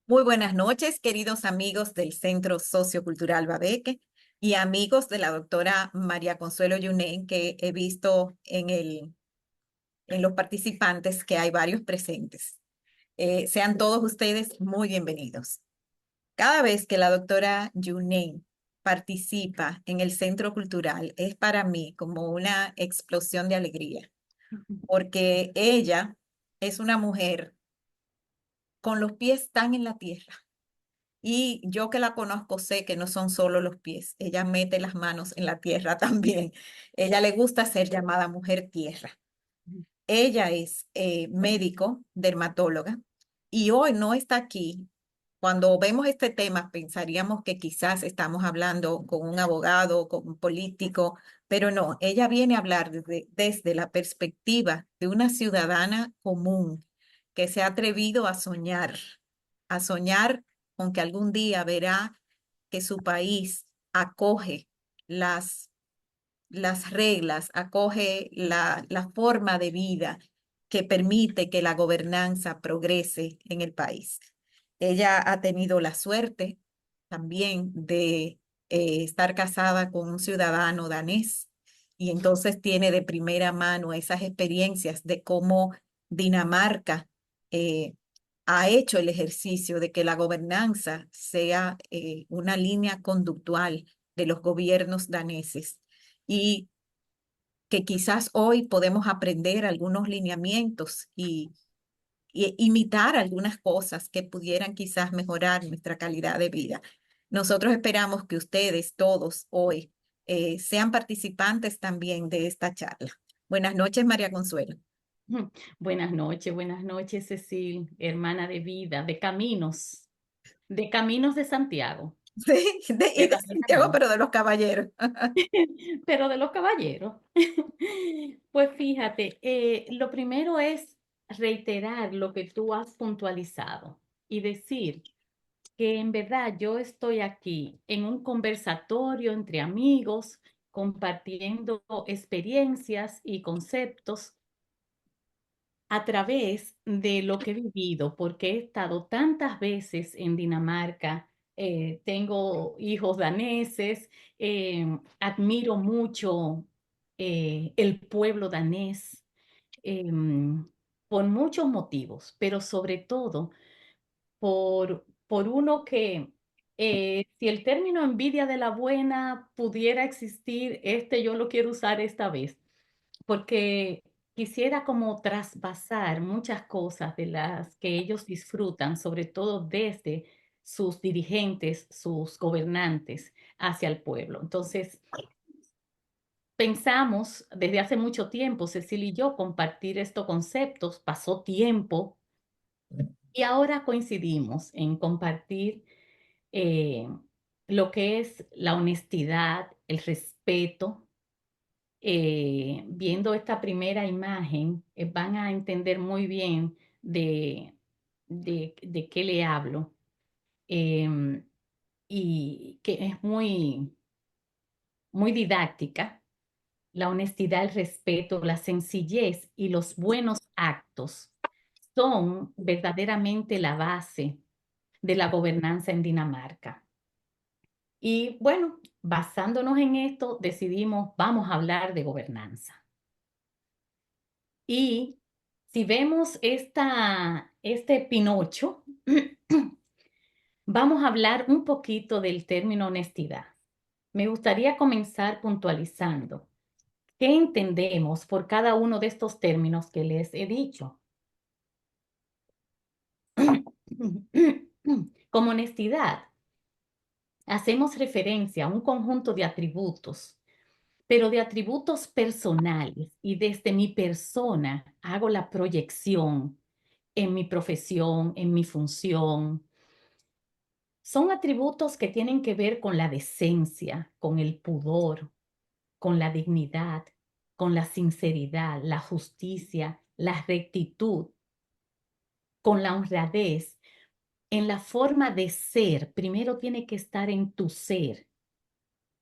Muy buenas noches, queridos amigos del Centro Sociocultural Babeque y amigos de la doctora María Consuelo Yunén, que he visto en los participantes que hay varios presentes. Sean todos ustedes muy bienvenidos. Cada vez que la doctora Yunén participa en el Centro Cultural es para mí como una explosión de alegría, porque ella es una mujer con los pies tan en la tierra. Y yo que la conozco sé que no son solo los pies, ella mete las manos en la tierra también. Ella le gusta ser llamada mujer tierra. Ella es médico, dermatóloga, y hoy no está aquí. Cuando vemos este tema pensaríamos que quizás estamos hablando con un abogado, con un político, pero no, ella viene a hablar desde la perspectiva de una ciudadana común que se ha atrevido a soñar con que algún día verá que su país acoge las las reglas, acoge la forma de vida que permite que la gobernanza progrese en el país. Ella ha tenido la suerte también de estar casada con un ciudadano danés y entonces tiene de primera mano esas experiencias de cómo Dinamarca eh, ha hecho el ejercicio de que la gobernanza sea una línea conductual de los gobiernos daneses y que quizás hoy podemos aprender algunos lineamientos y imitar algunas cosas que pudieran quizás mejorar nuestra calidad de vida. Nosotros esperamos que ustedes todos hoy sean participantes también de esta charla. Buenas noches, María Consuelo. Buenas noches, Cecil, hermana de vida, de Caminos de Santiago, Sí, y de Santiago, verdaderamente, pero de los caballeros. pero de los caballeros. Pues fíjate, lo primero es reiterar lo que tú has puntualizado y decir que en verdad yo estoy aquí en un conversatorio entre amigos, compartiendo experiencias y conceptos a través de lo que he vivido, porque he estado tantas veces en Dinamarca, tengo hijos daneses, admiro mucho el pueblo danés por muchos motivos, pero sobre todo por uno que, si el término envidia de la buena pudiera existir, este yo lo quiero usar esta vez porque quisiera como traspasar muchas cosas de las que ellos disfrutan, sobre todo desde sus dirigentes, sus gobernantes hacia el pueblo. Entonces, pensamos desde hace mucho tiempo, Cecil y yo, compartir estos conceptos, pasó tiempo y ahora coincidimos en compartir eh, lo que es la honestidad, el respeto. Viendo esta primera imagen, van a entender muy bien de qué le hablo. em, y que es muy didáctica. La honestidad, el respeto, la sencillez y los buenos actos son verdaderamente la base de la gobernanza en Dinamarca. Y bueno, basándonos en esto, decidimos, vamos a hablar de gobernanza. Y si vemos este Pinocho, vamos a hablar un poquito del término honestidad. Me gustaría comenzar puntualizando qué entendemos por cada uno de estos términos que les he dicho. Como honestidad, hacemos referencia a un conjunto de atributos, pero de atributos personales, y desde mi persona hago la proyección en mi profesión, en mi función. Son atributos que tienen que ver con la decencia, con el pudor, con la dignidad, con la sinceridad, la justicia, la rectitud, con la honradez. En la forma de ser, primero tiene que estar en tu ser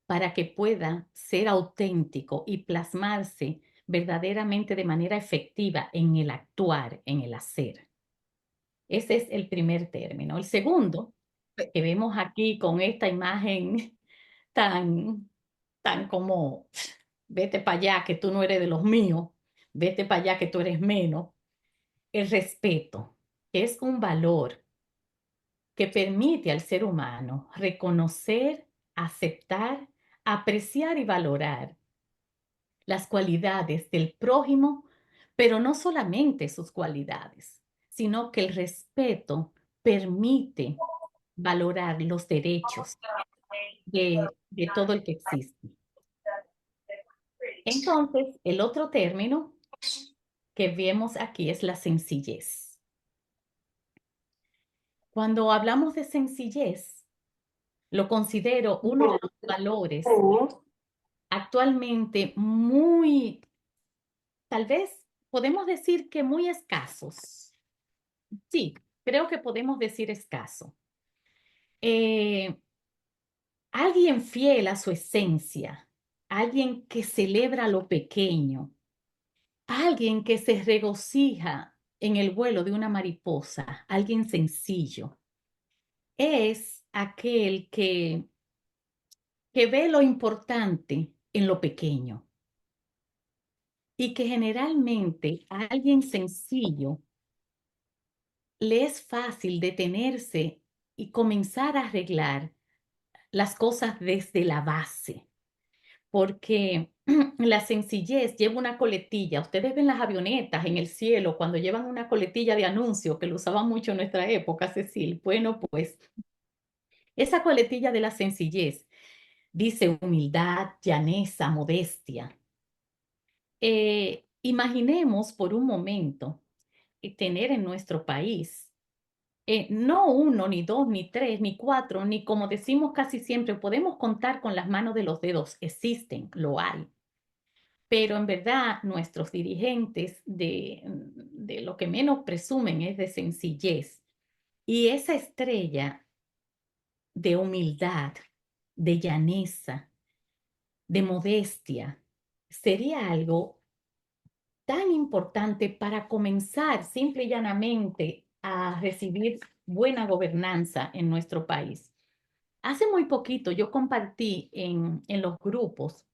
para que pueda ser auténtico y plasmarse verdaderamente de manera efectiva en el actuar, en el hacer. Ese es el primer término. El segundo, Pe- que vemos aquí con esta imagen tan, tan como, vete para allá que tú no eres de los míos, vete para allá que tú eres menos, el respeto, que es un valor que permite al ser humano reconocer, aceptar, apreciar y valorar las cualidades del prójimo, pero no solamente sus cualidades, sino que el respeto permite valorar los derechos de todo el que existe. Entonces, el otro término que vemos aquí es la sencillez. Cuando hablamos de sencillez, lo considero uno de los valores actualmente muy, tal vez podemos decir que muy escasos. Sí, creo que podemos decir escaso. Eh, Alguien fiel a su esencia, alguien que celebra lo pequeño, alguien que se regocija en el vuelo de una mariposa, alguien sencillo, es aquel que ve lo importante en lo pequeño y que generalmente a alguien sencillo le es fácil detenerse y comenzar a arreglar las cosas desde la base, porque la sencillez lleva una coletilla. Ustedes ven las avionetas en el cielo cuando llevan una coletilla de anuncio, que lo usaban mucho en nuestra época, Cecil. Bueno, pues esa coletilla de la sencillez dice humildad, llaneza, modestia. Imaginemos por un momento tener en nuestro país no uno, ni dos, ni tres, ni cuatro, ni como decimos casi siempre, podemos contar con las manos de los dedos. Existen, lo hay. Pero en verdad nuestros dirigentes de lo que menos presumen es de sencillez. Y esa estrella de humildad, de llaneza, de modestia, sería algo tan importante para comenzar simple y llanamente a recibir buena gobernanza en nuestro país. Hace muy poquito yo compartí en los grupos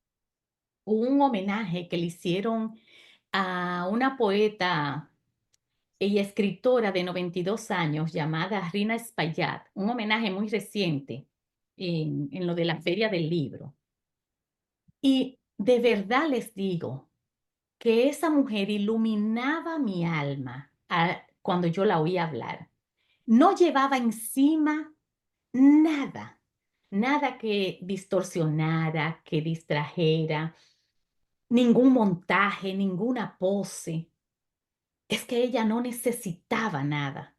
un homenaje que le hicieron a una poeta y escritora de 92 años llamada Rina Espaillat, un homenaje muy reciente en lo de la Feria del Libro. Y de verdad les digo que esa mujer iluminaba mi alma cuando yo la oía hablar. No llevaba encima nada, nada que distorsionara, que distrajera, ningún montaje, ninguna pose. Es que ella no necesitaba nada.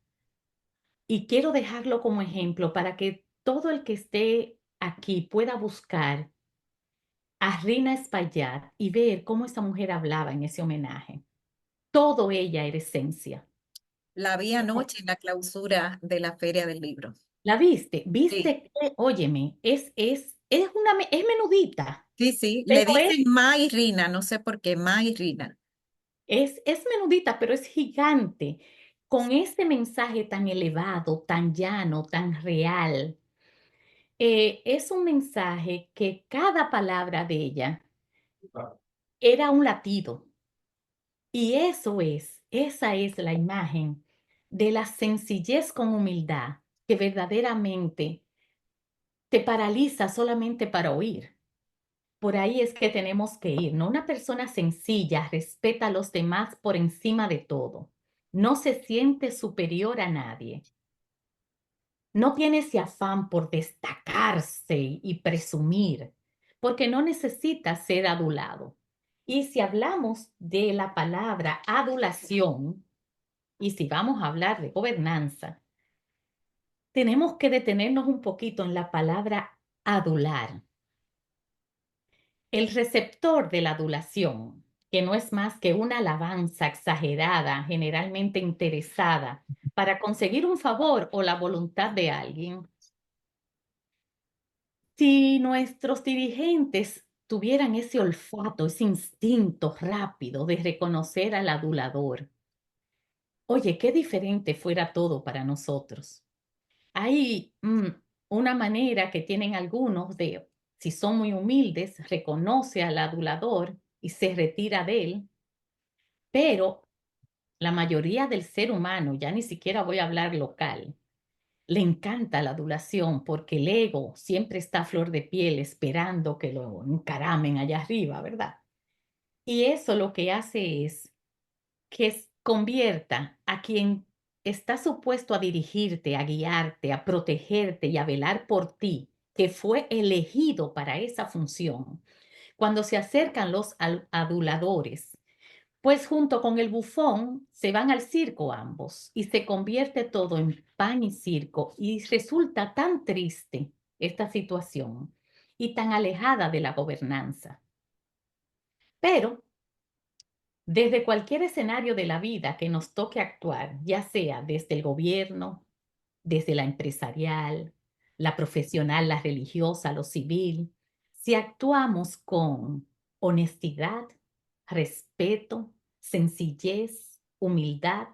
Y quiero dejarlo como ejemplo para que todo el que esté aquí pueda buscar a Rina Espaillat y ver cómo esa mujer hablaba en ese homenaje. Todo ella era esencia. La vi anoche en la clausura de la Feria del Libro. ¿La viste? Sí, ¿Viste que, óyeme, es menudita, sí, sí. Le pero dicen Ma y Rina, no sé por qué, Ma y Rina. es menudita, pero es gigante, con ese mensaje tan elevado, tan llano, tan real. Es un mensaje que cada palabra de ella era un latido. Y esa es la imagen de la sencillez con humildad que verdaderamente te paraliza solamente para oír. Por ahí es que tenemos que ir, ¿no? Una persona sencilla respeta a los demás por encima de todo. No se siente superior a nadie. No tiene ese afán por destacarse y presumir, porque no necesita ser adulado. Y si hablamos de la palabra adulación, y si vamos a hablar de gobernanza, tenemos que detenernos un poquito en la palabra adular. El receptor de la adulación, que no es más que una alabanza exagerada, generalmente interesada, para conseguir un favor o la voluntad de alguien. Si nuestros dirigentes tuvieran ese olfato, ese instinto rápido de reconocer al adulador, Oye, qué diferente fuera todo para nosotros. Hay una manera que tienen algunos de, si son muy humildes, reconoce al adulador y se retira de él, pero la mayoría del ser humano, ya ni siquiera voy a hablar local, le encanta la adulación porque el ego siempre está a flor de piel esperando que lo encaramen allá arriba, ¿verdad? Y eso lo que hace es que convierta a quien está supuesto a dirigirte, a guiarte, a protegerte y a velar por ti, que fue elegido para esa función. Cuando se acercan los aduladores, pues junto con el bufón se van al circo ambos y se convierte todo en pan y circo y resulta tan triste esta situación y tan alejada de la gobernanza. Pero desde cualquier escenario de la vida que nos toque actuar, ya sea desde el gobierno, desde la empresarial, la profesional, la religiosa, lo civil, si actuamos con honestidad, respeto, sencillez, humildad,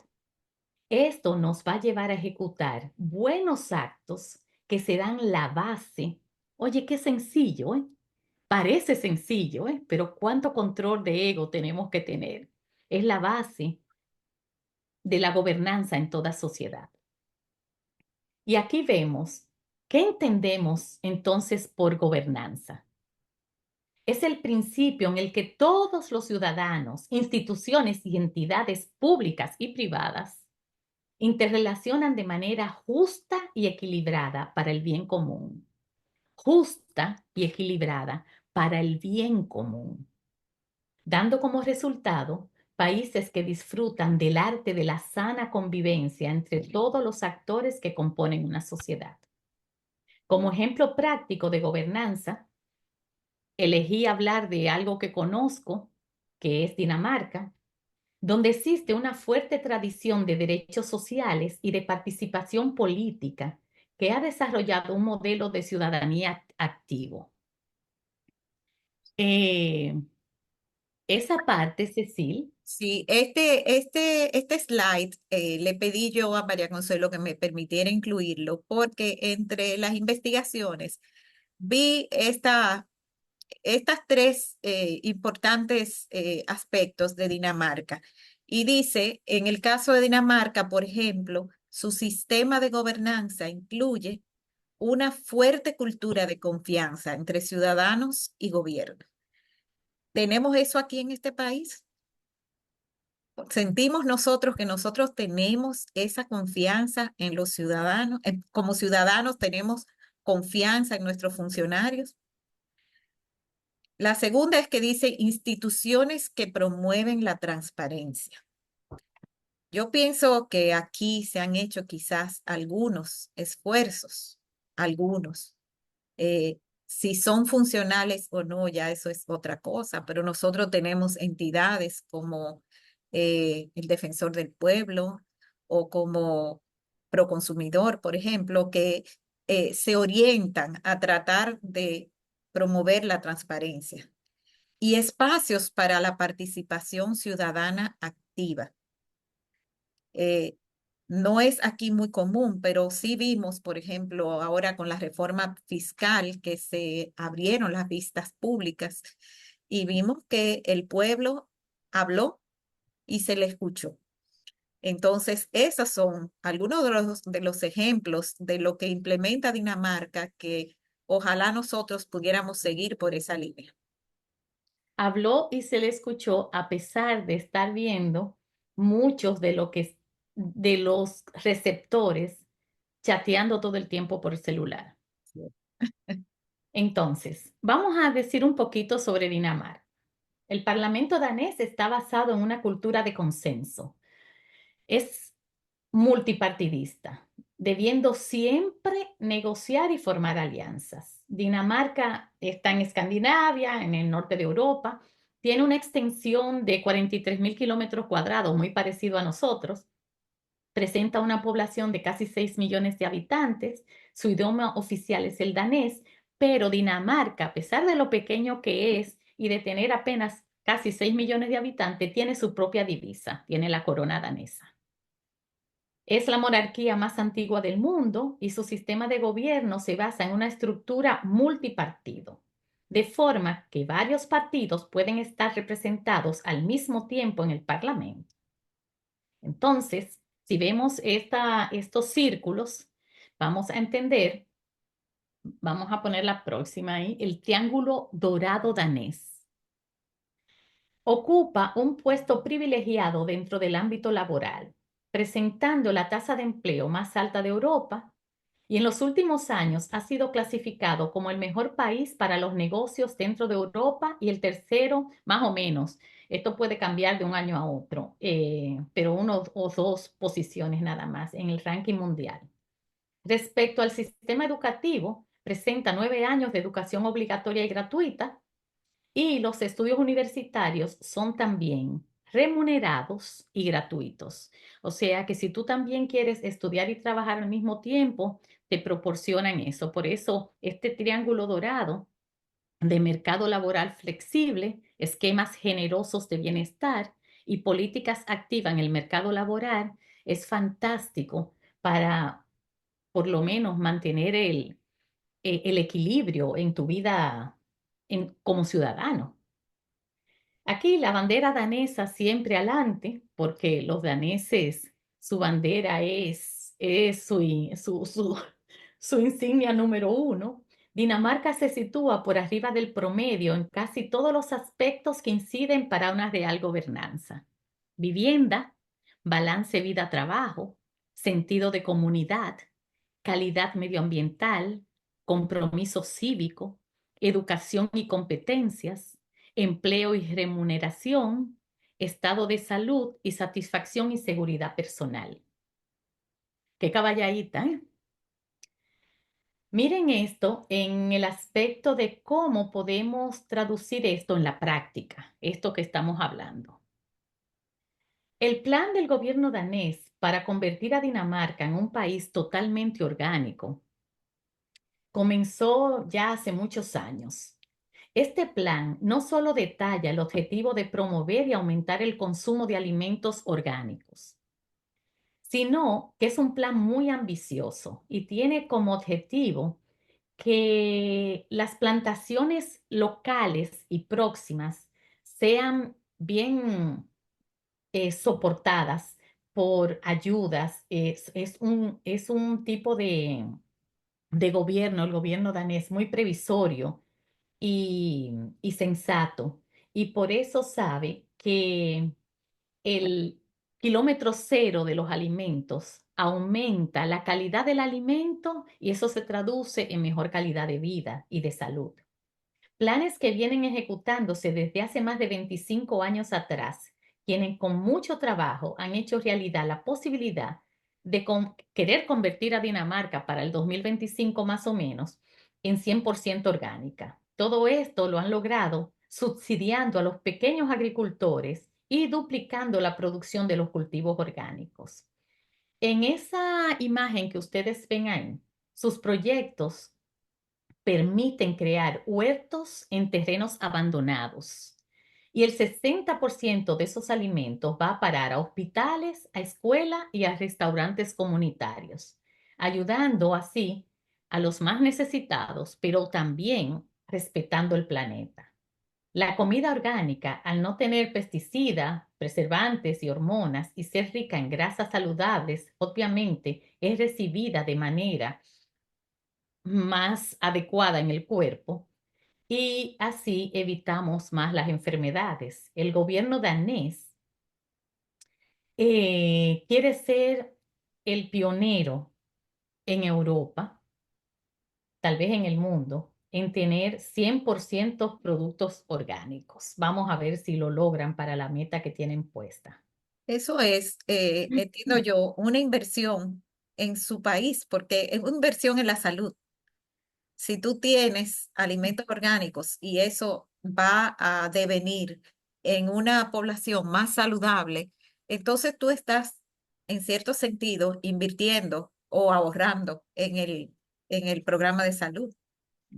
esto nos va a llevar a ejecutar buenos actos que serán la base. Oye, qué sencillo, ¿eh? Parece sencillo, ¿eh? Pero cuánto control de ego tenemos que tener. Es la base de la gobernanza en toda sociedad. Y aquí vemos, ¿qué entendemos entonces por gobernanza? Es el principio en el que todos los ciudadanos, instituciones y entidades públicas y privadas interrelacionan de manera justa y equilibrada para el bien común. Justa y equilibrada para el bien común, dando como resultado países que disfrutan del arte de la sana convivencia entre todos los actores que componen una sociedad. Como ejemplo práctico de gobernanza, elegí hablar de algo que conozco, que es Dinamarca, donde existe una fuerte tradición de derechos sociales y de participación política que ha desarrollado un modelo de ciudadanía activo. Eh, esa parte, Cecil, Sí, este slide le pedí yo a María Consuelo que me permitiera incluirlo porque entre las investigaciones vi estas tres importantes aspectos de Dinamarca. Y dice, en el caso de Dinamarca, por ejemplo, su sistema de gobernanza incluye una fuerte cultura de confianza entre ciudadanos y gobierno. ¿Tenemos eso aquí en este país? ¿Sentimos nosotros que nosotros tenemos esa confianza en los ciudadanos? Como ciudadanos tenemos confianza en nuestros funcionarios. La segunda es que dice instituciones que promueven la transparencia. Yo pienso que aquí se han hecho quizás algunos esfuerzos, algunos. Si son funcionales o no, ya eso es otra cosa, pero nosotros tenemos entidades como el Defensor del Pueblo o como Proconsumidor, por ejemplo, que se orientan a tratar de promover la transparencia y espacios para la participación ciudadana activa. Eh, no es aquí muy común, pero sí vimos, por ejemplo, ahora con la reforma fiscal que se abrieron las vistas públicas y vimos que el pueblo habló y se le escuchó. Entonces, esos son algunos de los ejemplos de lo que implementa Dinamarca que ojalá nosotros pudiéramos seguir por esa línea. habló y se le escuchó a pesar de estar viendo muchos de los receptores chateando todo el tiempo por el celular. Entonces, vamos a decir un poquito sobre Dinamarca. El Parlamento danés está basado en una cultura de consenso. Es multipartidista, debiendo siempre negociar y formar alianzas. Dinamarca está en Escandinavia, en el norte de Europa, tiene una extensión de 43.000 kilómetros cuadrados, muy parecido a nosotros, presenta una población de casi 6 millones de habitantes, su idioma oficial es el danés, pero Dinamarca, a pesar de lo pequeño que es y de tener apenas casi 6 millones de habitantes, tiene su propia divisa, tiene la corona danesa. Es la monarquía más antigua del mundo y su sistema de gobierno se basa en una estructura multipartido, de forma que varios partidos pueden estar representados al mismo tiempo en el Parlamento. Entonces, si vemos estos círculos, vamos a entender, vamos a poner la próxima ahí, el triángulo dorado danés. Ocupa un puesto privilegiado dentro del ámbito laboral, presentando la tasa de empleo más alta de Europa y en los últimos años ha sido clasificado como el mejor país para los negocios dentro de Europa y el tercero, más o menos. Esto puede cambiar de un año a otro, pero uno o dos posiciones nada más en el ranking mundial. Respecto al sistema educativo, presenta 9 años de educación obligatoria y gratuita y los estudios universitarios son también remunerados y gratuitos. O sea que si tú también quieres estudiar y trabajar al mismo tiempo, te proporcionan eso. Por eso este triángulo dorado de mercado laboral flexible, esquemas generosos de bienestar y políticas activas en el mercado laboral es fantástico para por lo menos mantener el equilibrio en tu vida como ciudadano. Aquí la bandera danesa siempre adelante, porque los daneses, su bandera es su insignia número uno. Dinamarca se sitúa por arriba del promedio en casi todos los aspectos que inciden para una real gobernanza. Vivienda, balance vida-trabajo, sentido de comunidad, calidad medioambiental, compromiso cívico, educación y competencias, empleo y remuneración, estado de salud y satisfacción y seguridad personal. Qué caballadita, ¿eh? Miren esto en el aspecto de cómo podemos traducir esto en la práctica, esto que estamos hablando. El plan del gobierno danés para convertir a Dinamarca en un país totalmente orgánico comenzó ya hace muchos años. Este plan no solo detalla el objetivo de promover y aumentar el consumo de alimentos orgánicos, sino que es un plan muy ambicioso y tiene como objetivo que las plantaciones locales y próximas sean bien soportadas por ayudas. Es un tipo de gobierno, el gobierno danés, muy previsorio y sensato. Y por eso sabe que el kilómetro cero de los alimentos aumenta la calidad del alimento y eso se traduce en mejor calidad de vida y de salud. Planes que vienen ejecutándose desde hace más de 25 años atrás, quienes con mucho trabajo han hecho realidad la posibilidad de querer convertir a Dinamarca para el 2025 más o menos en 100% orgánica. Todo esto lo han logrado subsidiando a los pequeños agricultores y duplicando la producción de los cultivos orgánicos. En esa imagen que ustedes ven ahí, sus proyectos permiten crear huertos en terrenos abandonados. Y el 60% de esos alimentos va a parar a hospitales, a escuelas y a restaurantes comunitarios, ayudando así a los más necesitados, pero también respetando el planeta. La comida orgánica, al no tener pesticidas, preservantes y hormonas y ser rica en grasas saludables, obviamente es recibida de manera más adecuada en el cuerpo y así evitamos más las enfermedades. El gobierno danés quiere ser el pionero en Europa, tal vez en el mundo, en tener 100% productos orgánicos. Vamos a ver si lo logran para la meta que tienen puesta. Eso es, entiendo yo, una inversión en su país, porque es una inversión en la salud. Si tú tienes alimentos orgánicos y eso va a devenir en una población más saludable, entonces tú estás, en cierto sentido, invirtiendo o ahorrando en el programa de salud.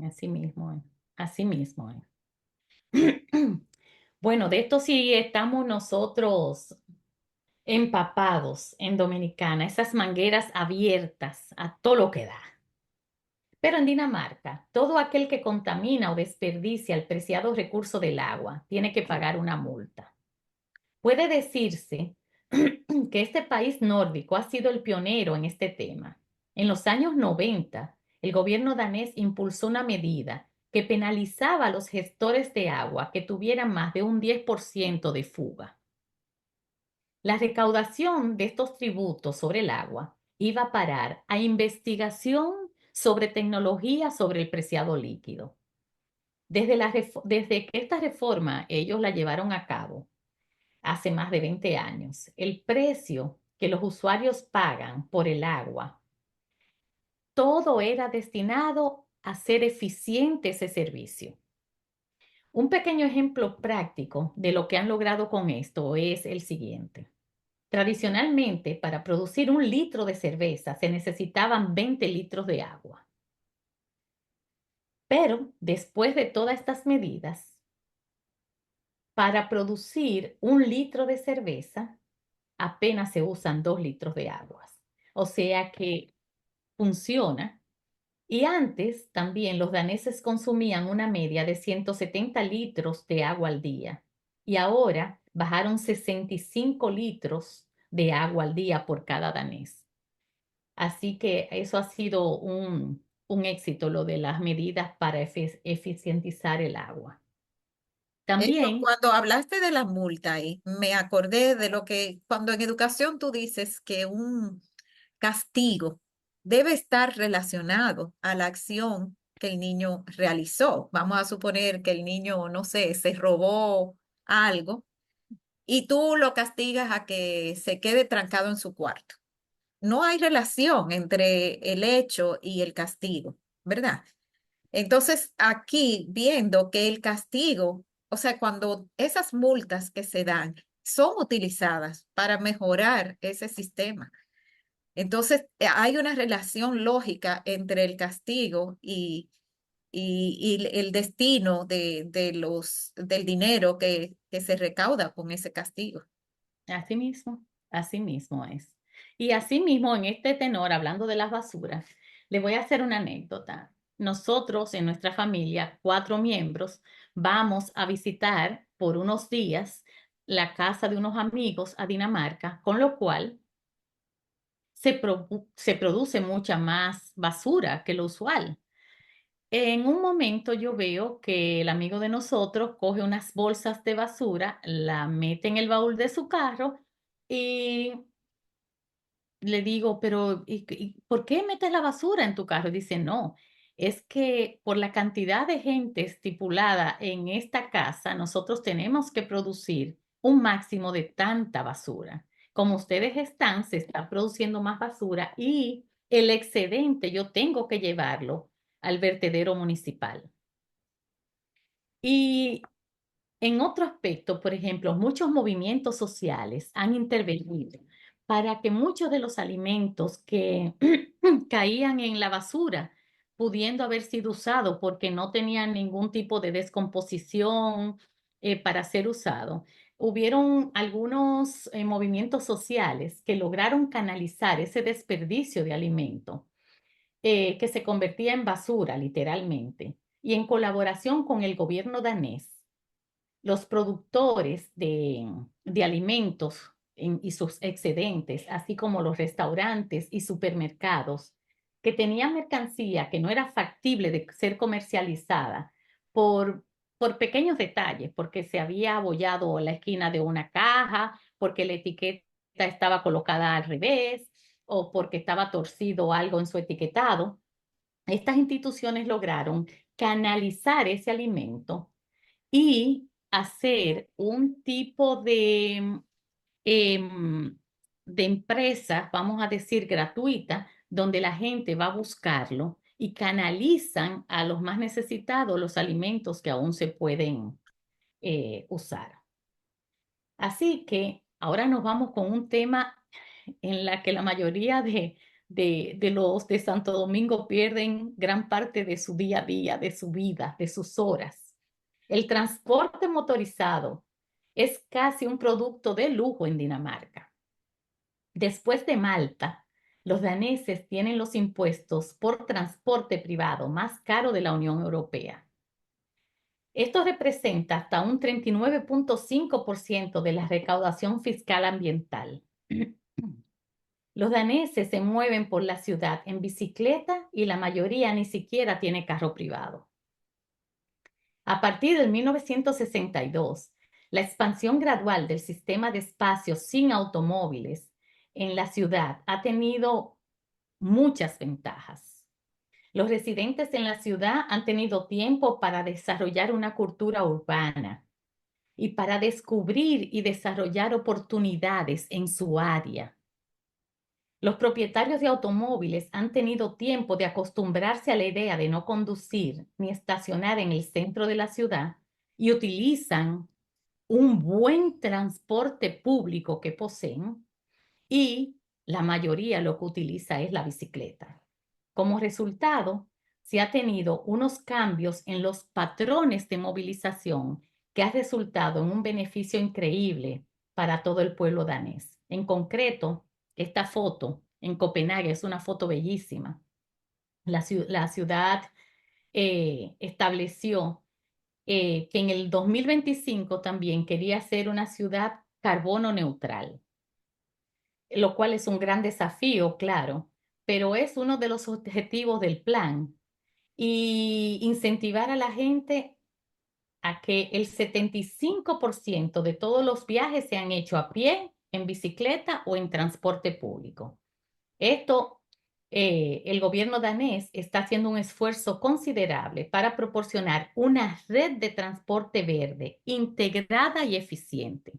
Así mismo es. Así mismo es. Bueno, de esto sí estamos nosotros empapados en Dominicana, esas mangueras abiertas a todo lo que da. Pero en Dinamarca, todo aquel que contamina o desperdicia el preciado recurso del agua tiene que pagar una multa. Puede decirse que este país nórdico ha sido el pionero en este tema. En los años 90, el gobierno danés impulsó una medida que penalizaba a los gestores de agua que tuvieran más de un 10% de fuga. La recaudación de estos tributos sobre el agua iba a parar a investigación sobre tecnología sobre el preciado líquido. Desde que esta reforma ellos la llevaron a cabo hace más de 20 años, el precio que los usuarios pagan por el agua, todo era destinado a hacer eficiente ese servicio. Un pequeño ejemplo práctico de lo que han logrado con esto es el siguiente. Tradicionalmente, para producir 1 litro de cerveza se necesitaban 20 litros de agua. Pero después de todas estas medidas, para producir 1 litro de cerveza apenas se usan 2 litros de agua. O sea que funciona. Y antes también los daneses consumían una media de 170 litros de agua al día. Y ahora bajaron 65 litros de agua al día por cada danés. Así que eso ha sido un éxito, lo de las medidas para eficientizar el agua. Eso, También, cuando hablaste de la multa ahí, me acordé de lo que cuando en educación tú dices que un castigo debe estar relacionado a la acción que el niño realizó. Vamos a suponer que el niño, no sé, se robó algo y tú lo castigas a que se quede trancado en su cuarto. No hay relación entre el hecho y el castigo, ¿verdad? Entonces, aquí viendo que el castigo, o sea, cuando esas multas que se dan son utilizadas para mejorar ese sistema, entonces hay una relación lógica entre el castigo y el destino del dinero que se recauda con ese castigo. así mismo es. Y así mismo, en este tenor, hablando de las basuras, le voy a hacer una anécdota. Nosotros, en nuestra familia, 4 miembros, vamos a visitar por unos días la casa de unos amigos a Dinamarca, con lo cual se produce mucha más basura que lo usual. En un momento yo veo que el amigo de nosotros coge unas bolsas de basura, la mete en el baúl de su carro y le digo, pero ¿y por qué metes la basura en tu carro? Y dice, no, es que por la cantidad de gente estipulada en esta casa, nosotros tenemos que producir un máximo de tanta basura. Como ustedes están, se está produciendo más basura y el excedente yo tengo que llevarlo al vertedero municipal. Y en otro aspecto, por ejemplo, muchos movimientos sociales han intervenido para que muchos de los alimentos que caían en la basura, pudiendo haber sido usados porque no tenían ningún tipo de descomposición para ser usado, hubieron algunos movimientos sociales que lograron canalizar ese desperdicio de alimento que se convertía en basura, literalmente, y en colaboración con el gobierno danés los productores de alimentos y sus excedentes, así como los restaurantes y supermercados que tenían mercancía que no era factible de ser comercializada por, por pequeños detalles, porque se había abollado la esquina de una caja, porque la etiqueta estaba colocada al revés o porque estaba torcido algo en su etiquetado. Estas instituciones lograron canalizar ese alimento y hacer un tipo em, de empresa, vamos a decir, gratuita, donde la gente va a buscarlo y canalizan a los más necesitados los alimentos que aún se pueden usar. Así que ahora nos vamos con un tema en la que la mayoría de los de Santo Domingo pierden gran parte de su día a día, de su vida, de sus horas. El transporte motorizado es casi un producto de lujo en Dinamarca. Después de Malta, los daneses tienen los impuestos por transporte privado más caro de la Unión Europea. Esto representa hasta un 39.5% de la recaudación fiscal ambiental. Los daneses se mueven por la ciudad en bicicleta y la mayoría ni siquiera tiene carro privado. A partir de 1962, la expansión gradual del sistema de espacios sin automóviles en la ciudad ha tenido muchas ventajas. Los residentes en la ciudad han tenido tiempo para desarrollar una cultura urbana y para descubrir y desarrollar oportunidades en su área. Los propietarios de automóviles han tenido tiempo de acostumbrarse a la idea de no conducir ni estacionar en el centro de la ciudad y utilizan un buen transporte público que poseen y la mayoría lo que utiliza es la bicicleta. Como resultado, se ha tenido unos cambios en los patrones de movilización que ha resultado en un beneficio increíble para todo el pueblo danés. En concreto, esta foto en Copenhague es una foto bellísima. La ciudad estableció que en el 2025 también quería ser una ciudad carbono neutral, lo cual es un gran desafío, claro, pero es uno de los objetivos del plan y incentivar a la gente a que el 75% de todos los viajes se han hecho a pie, en bicicleta o en transporte público. Esto, el gobierno danés está haciendo un esfuerzo considerable para proporcionar una red de transporte verde integrada y eficiente.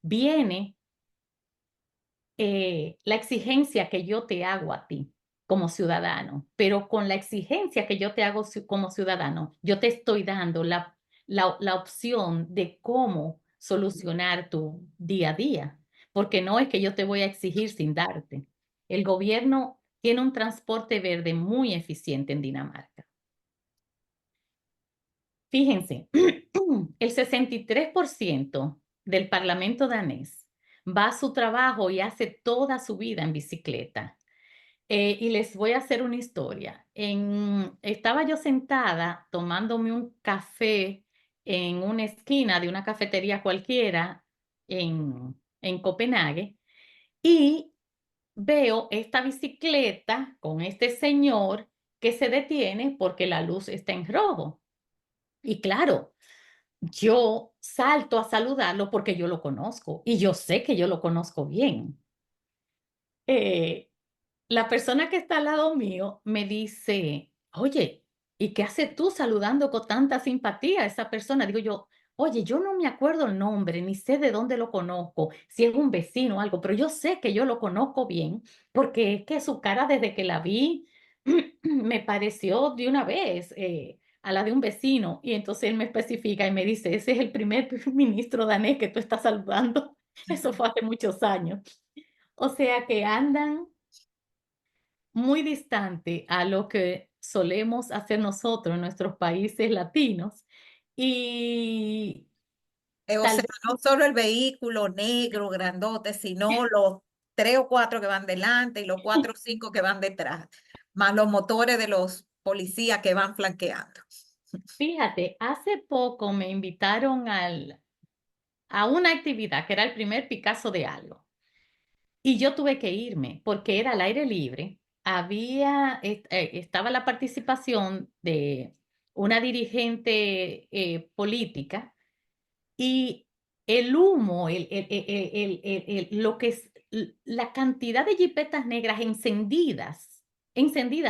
Viene la exigencia que yo te hago a ti como ciudadano, pero con la exigencia que yo te hago como ciudadano, yo te estoy dando la opción de cómo solucionar tu día a día, porque no es que yo te voy a exigir sin darte. El gobierno tiene un transporte verde muy eficiente en Dinamarca. Fíjense, el 63% del Parlamento danés va a su trabajo y hace toda su vida en bicicleta. Y les voy a hacer una historia. Estaba yo sentada tomándome un café en una esquina de una cafetería cualquiera en Copenhague y veo esta bicicleta con este señor que se detiene porque la luz está en rojo. Y claro, yo salto a saludarlo porque yo lo conozco y yo sé que yo lo conozco bien. Eh, la persona que está al lado mío me dice, oye, ¿y qué haces tú saludando con tanta simpatía a esa persona? Digo yo, oye, yo no me acuerdo el nombre, ni sé de dónde lo conozco, si es un vecino o algo, pero yo sé que yo lo conozco bien, porque es que su cara desde que la vi me pareció de una vez a la de un vecino. Y entonces él me especifica y me dice, ese es el primer ministro danés que tú estás saludando. Eso fue hace muchos años. O sea que andan muy distante a lo que solemos hacer nosotros en nuestros países latinos y O tal sea, vez, no solo el vehículo negro, grandote, sino los tres o cuatro que van delante y los cuatro o cinco que van detrás, más los motores de los policías que van flanqueando. fíjate, hace poco me invitaron a una actividad que era el primer Picasso de algo y yo tuve que irme porque era al aire libre, estaba la participación de una dirigente política. Y el humo, lo que es la cantidad de jipetas negras encendidas,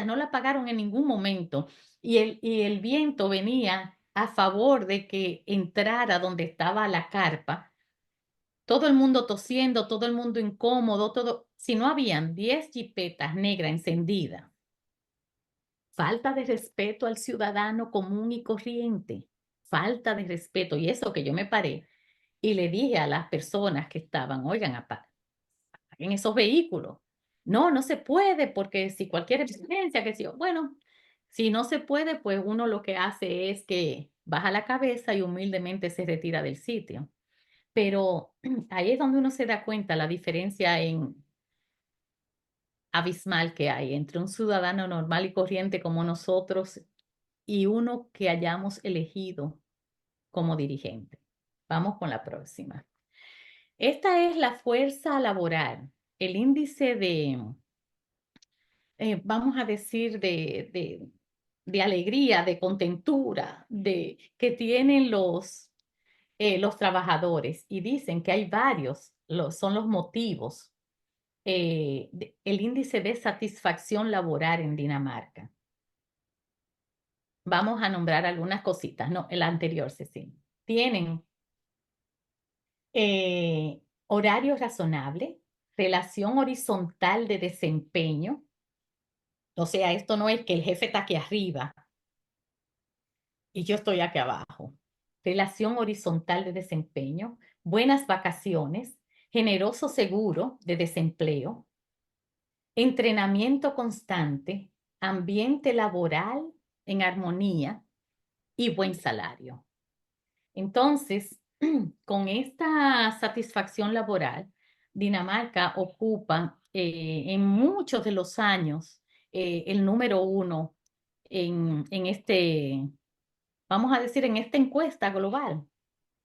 no la apagaron en ningún momento. Y el viento venía a favor de que entrara donde estaba la carpa. Todo el mundo tosiendo, todo el mundo incómodo, todo. Si no habían 10 jipetas negras encendidas, falta de respeto al ciudadano común y corriente, falta de respeto. Y eso que yo me paré y le dije a las personas que estaban, oigan, en esos vehículos. No, no se puede porque si cualquier emergencia, que si, bueno, si no se puede, pues uno lo que hace es que baja la cabeza y humildemente se retira del sitio. Pero ahí es donde uno se da cuenta la diferencia abismal que hay entre un ciudadano normal y corriente como nosotros y uno que hayamos elegido como dirigente. Vamos con la próxima. Esta es la fuerza laboral, el índice vamos a decir, de alegría, de contentura, que tienen los trabajadores. Y dicen que hay varios, son los motivos. El índice de satisfacción laboral en Dinamarca. Vamos a nombrar algunas cositas, no, el anterior, Cecilia. Tienen horario razonable, relación horizontal de desempeño. O sea, esto no es que el jefe está aquí arriba y yo estoy aquí abajo. Relación horizontal de desempeño, buenas vacaciones, generoso seguro de desempleo, entrenamiento constante, ambiente laboral en armonía y buen salario. Entonces, con esta satisfacción laboral, Dinamarca ocupa en muchos de los años el número uno en este, vamos a decir, en esta encuesta global.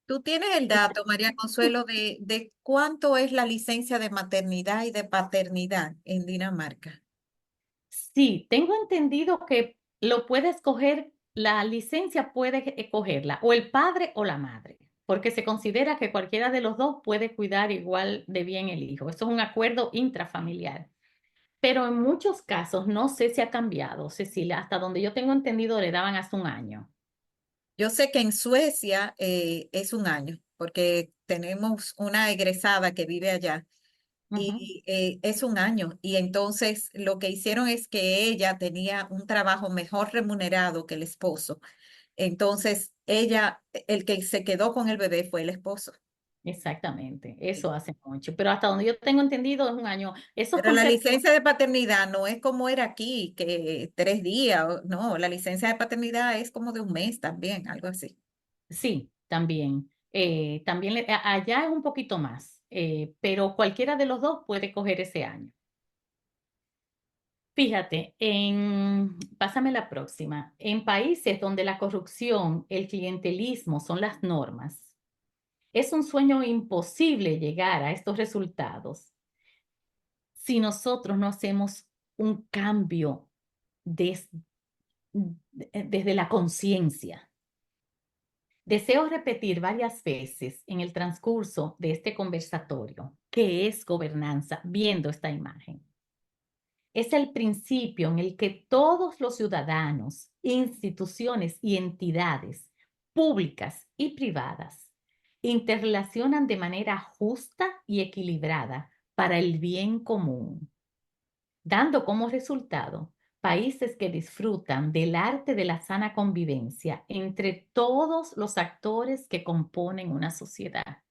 ¿Tú tienes el dato, María Consuelo, de cuánto es la licencia de maternidad y de paternidad en Dinamarca? Sí, tengo entendido que lo puede escoger, la licencia puede escogerla o el padre o la madre, porque se considera que cualquiera de los dos puede cuidar igual de bien el hijo. Eso es un acuerdo intrafamiliar. Pero en muchos casos, no sé si ha cambiado, Cecilia, hasta donde yo tengo entendido le daban hace un año. Yo sé que en Suecia es un año, porque tenemos una egresada que vive allá Ujú. y es un año. Y entonces lo que hicieron es que ella tenía un trabajo mejor remunerado que el esposo. Entonces ella, el que se quedó con el bebé fue el esposo. Exactamente, eso hace mucho. Pero hasta donde yo tengo entendido es un año. Esos Pero la conceptos, licencia de paternidad no es como era aquí, que 3 días, no, la licencia de paternidad es como de un mes también, algo así. sí, también. También allá es un poquito más, pero cualquiera de los dos puede coger ese año. Fíjate, pásame la próxima. En países donde la corrupción, el clientelismo son las normas, es un sueño imposible llegar a estos resultados si nosotros no hacemos un cambio des- desde la conciencia. Deseo repetir varias veces en el transcurso de este conversatorio qué es gobernanza viendo esta imagen. Es el principio en el que todos los ciudadanos, instituciones y entidades públicas y privadas interrelacionan de manera justa y equilibrada para el bien común, dando como resultado países que disfrutan del arte de la sana convivencia entre todos los actores que componen una sociedad.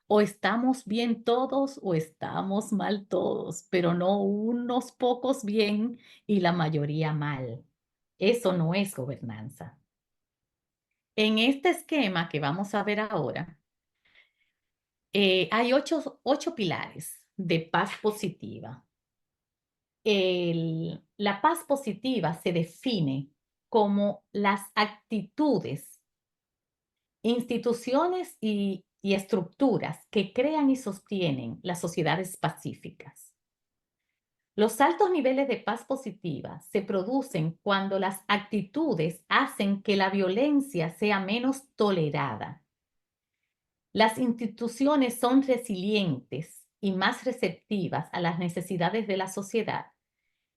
O estamos bien todos o estamos mal todos, pero no unos pocos bien y la mayoría mal. Eso no es gobernanza. En este esquema que vamos a ver ahora, hay ocho pilares de paz positiva. La paz positiva se define como las actitudes, instituciones y estructuras que crean y sostienen las sociedades pacíficas. Los altos niveles de paz positiva se producen cuando las actitudes hacen que la violencia sea menos tolerada. Las instituciones son resilientes y más receptivas a las necesidades de la sociedad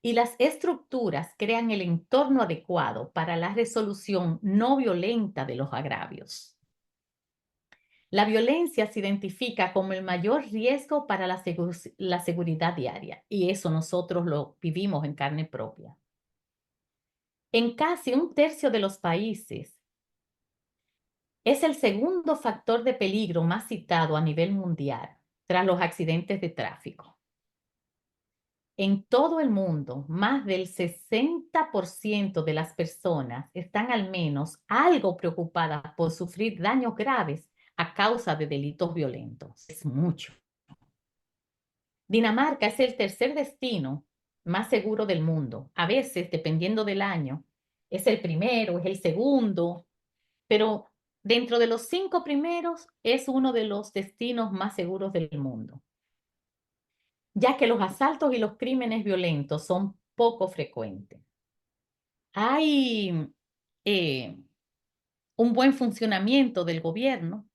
y las estructuras crean el entorno adecuado para la resolución no violenta de los agravios. La violencia se identifica como el mayor riesgo para la seguridad diaria y eso nosotros lo vivimos en carne propia. En casi un tercio de los países es el segundo factor de peligro más citado a nivel mundial tras los accidentes de tráfico. En todo el mundo, más del 60% de las personas están al menos algo preocupadas por sufrir daños graves a causa de delitos violentos. Es mucho. Dinamarca es el tercer destino más seguro del mundo. A veces, dependiendo del año, es el primero, es el segundo, pero dentro de los 5 primeros es uno de los destinos más seguros del mundo, ya que los asaltos y los crímenes violentos son poco frecuentes. Hay eh, un buen funcionamiento del gobierno,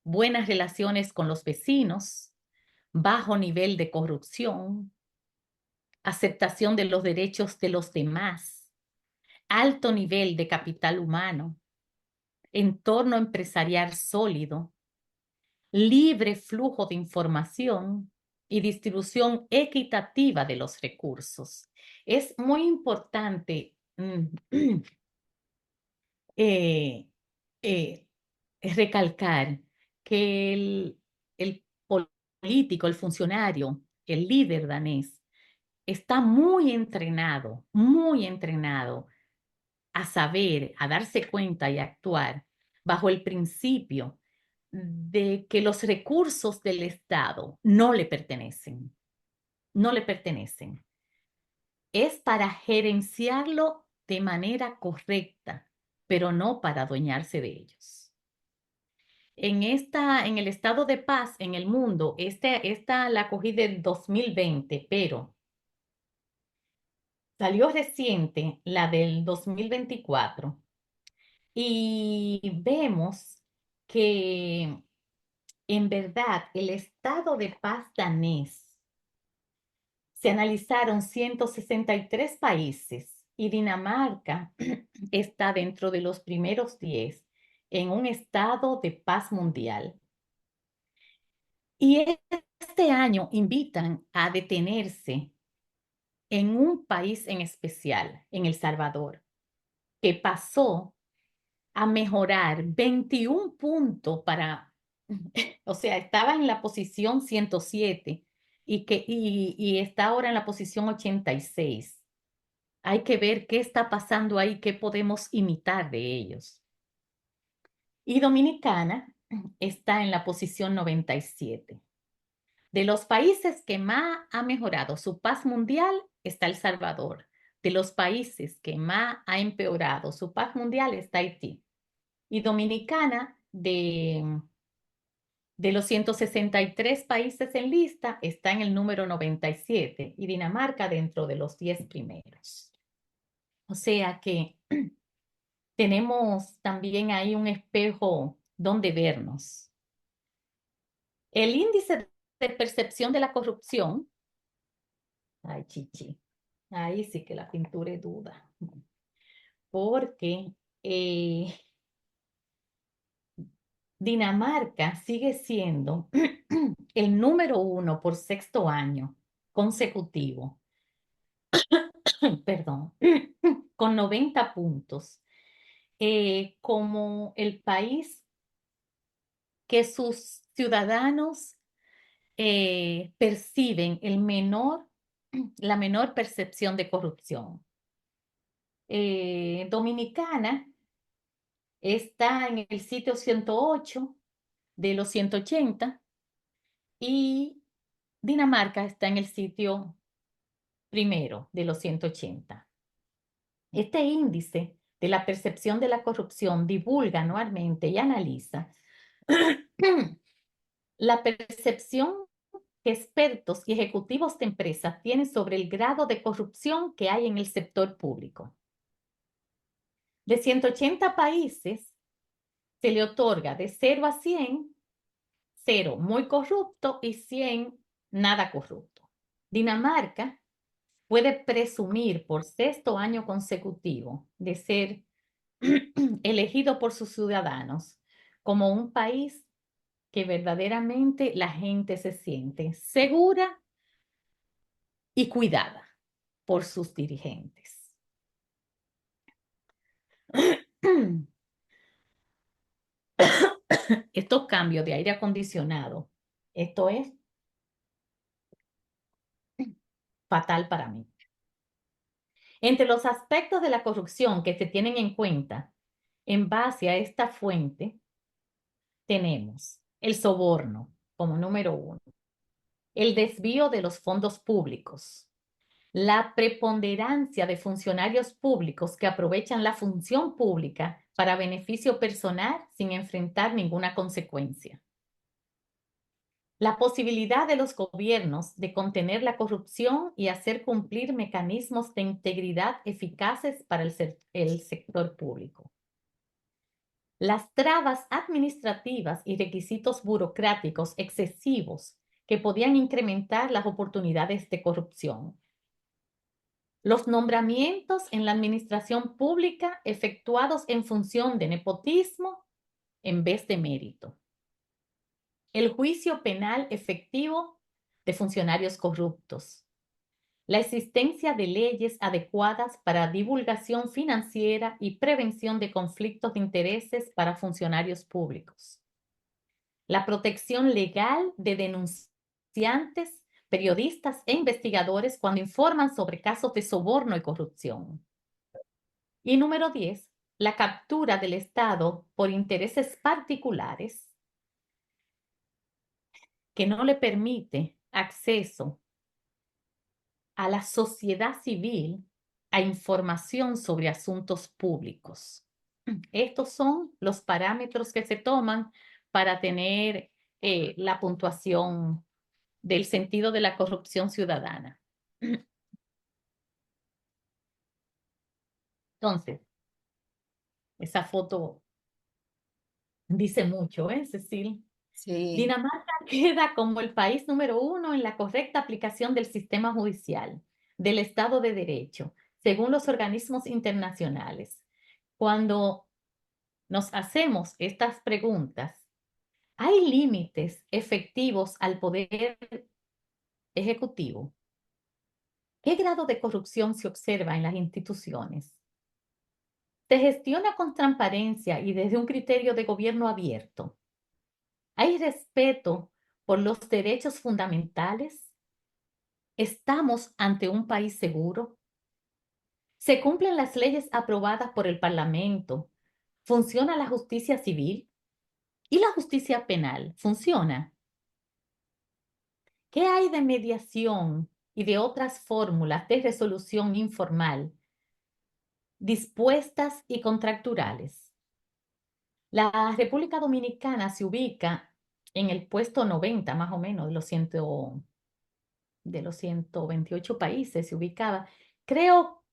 buenas relaciones con los vecinos, bajo nivel de corrupción, aceptación de los derechos de los demás, alto nivel de capital humano, entorno empresarial sólido, libre flujo de información y distribución equitativa de los recursos. Es muy importante eh, eh, recalcar que el político, el funcionario, el líder danés, está muy entrenado a saber, a darse cuenta y a actuar bajo el principio de que los recursos del Estado no le pertenecen, no le pertenecen. Es para gerenciarlo de manera correcta, pero no para adueñarse de ellos. En el estado de paz en el mundo, esta la cogí del 2020, pero salió reciente la del 2024 y vemos que en verdad el estado de paz danés se analizaron 163 países y Dinamarca está dentro de los primeros 10 en un estado de paz mundial. Y este año invitan a detenerse en un país en especial, en El Salvador, que pasó a mejorar 21 puntos para, o sea, estaba en la posición 107 y está ahora en la posición 86. Hay que ver qué está pasando ahí, qué podemos imitar de ellos. Y Dominicana está en la posición 97. De los países que más ha mejorado su paz mundial está El Salvador. De los países que más ha empeorado su paz mundial está Haití. Y Dominicana, de los 163 países en lista, está en el número 97 y Dinamarca dentro de los 10 primeros. O sea que tenemos también ahí un espejo donde vernos. El índice de percepción de la corrupción, ay, chichi, ahí sí que la pintura es duda, porque eh, Dinamarca sigue siendo el número 1 por sexto año consecutivo, perdón, con 90 puntos, como el país que sus ciudadanos perciben la menor percepción de corrupción. Dominicana está en el sitio 108 de los 180 y Dinamarca está en el sitio primero de los 180. Este índice de la percepción de la corrupción divulga anualmente y analiza la percepción que expertos y ejecutivos de empresas tienen sobre el grado de corrupción que hay en el sector público. De 180 países, se le otorga de 0 a 100, 0 muy corrupto y 100 nada corrupto. Dinamarca puede presumir por sexto año consecutivo de ser elegido por sus ciudadanos como un país que verdaderamente la gente se siente segura y cuidada por sus dirigentes. Estos cambios de aire acondicionado, esto es fatal para mí. Entre los aspectos de la corrupción que se tienen en cuenta en base a esta fuente, tenemos el soborno como número 1, el desvío de los fondos públicos, la preponderancia de funcionarios públicos que aprovechan la función pública para beneficio personal sin enfrentar ninguna consecuencia. La posibilidad de los gobiernos de contener la corrupción y hacer cumplir mecanismos de integridad eficaces para el sector público. Las trabas administrativas y requisitos burocráticos excesivos que podían incrementar las oportunidades de corrupción. Los nombramientos en la administración pública efectuados en función de nepotismo en vez de mérito. El juicio penal efectivo de funcionarios corruptos. La existencia de leyes adecuadas para divulgación financiera y prevención de conflictos de intereses para funcionarios públicos. La protección legal de denunciantes, periodistas e investigadores cuando informan sobre casos de soborno y corrupción. Y número 10, la captura del Estado por intereses particulares que no le permite acceso a la sociedad civil a información sobre asuntos públicos. Estos son los parámetros que se toman para tener la puntuación del sentido de la corrupción ciudadana. Entonces, esa foto dice mucho, Cecil? Sí, Dinamarca queda como el país número 1 en la correcta aplicación del sistema judicial, del Estado de Derecho, según los organismos internacionales. Cuando nos hacemos estas preguntas, ¿hay límites efectivos al poder ejecutivo? ¿Qué grado de corrupción se observa en las instituciones? ¿Se gestiona con transparencia y desde un criterio de gobierno abierto? ¿Hay respeto por los derechos fundamentales? ¿Estamos ante un país seguro? ¿Se cumplen las leyes aprobadas por el Parlamento? ¿Funciona la justicia civil? ¿Y la justicia penal? ¿Funciona? ¿Qué hay de mediación y de otras fórmulas de resolución informal, dispuestas y contracturales? La República Dominicana se ubica en el puesto 90 más o menos de los 128 países se ubicaba. Creo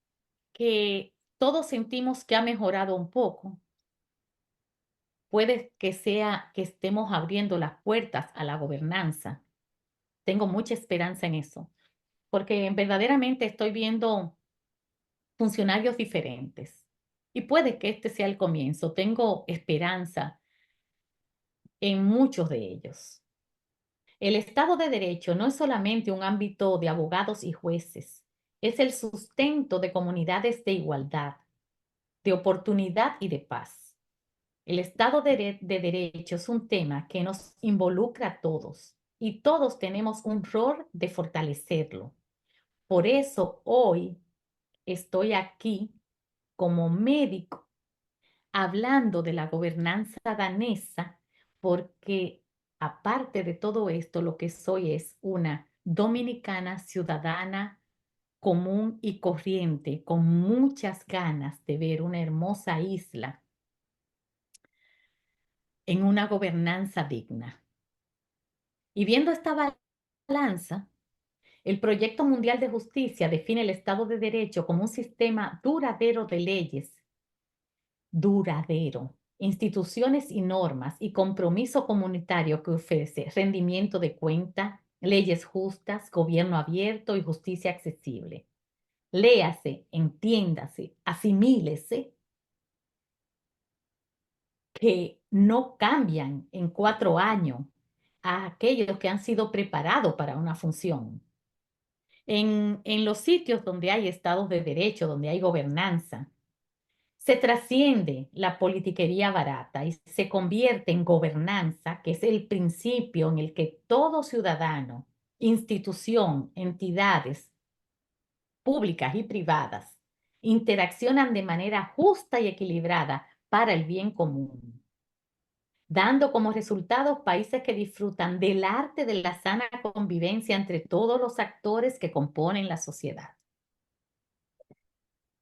que todos sentimos que ha mejorado un poco. Puede que sea que estemos abriendo las puertas a la gobernanza. Tengo mucha esperanza en eso, porque verdaderamente estoy viendo funcionarios diferentes. Y puede que este sea el comienzo. Tengo esperanza en muchos de ellos. El Estado de Derecho no es solamente un ámbito de abogados y jueces, es el sustento de comunidades de igualdad, de oportunidad y de paz. El Estado de Derecho es un tema que nos involucra a todos y todos tenemos un rol de fortalecerlo. Por eso hoy estoy aquí como médico hablando de la gobernanza danesa, porque aparte de todo esto, lo que soy es una dominicana ciudadana común y corriente, con muchas ganas de ver una hermosa isla en una gobernanza digna. Y viendo esta balanza, el Proyecto Mundial de Justicia define el Estado de Derecho como un sistema duradero de leyes, duradero, instituciones y normas y compromiso comunitario que ofrece rendimiento de cuenta, leyes justas, gobierno abierto y justicia accesible. Léase, entiéndase, asimílese que no cambian en 4 años a aquellos que han sido preparados para una función. En los sitios donde hay estados de derecho, donde hay gobernanza, se trasciende la politiquería barata y se convierte en gobernanza, que es el principio en el que todo ciudadano, institución, entidades públicas y privadas interaccionan de manera justa y equilibrada para el bien común. dando como resultado países que disfrutan del arte de la sana convivencia entre todos los actores que componen la sociedad.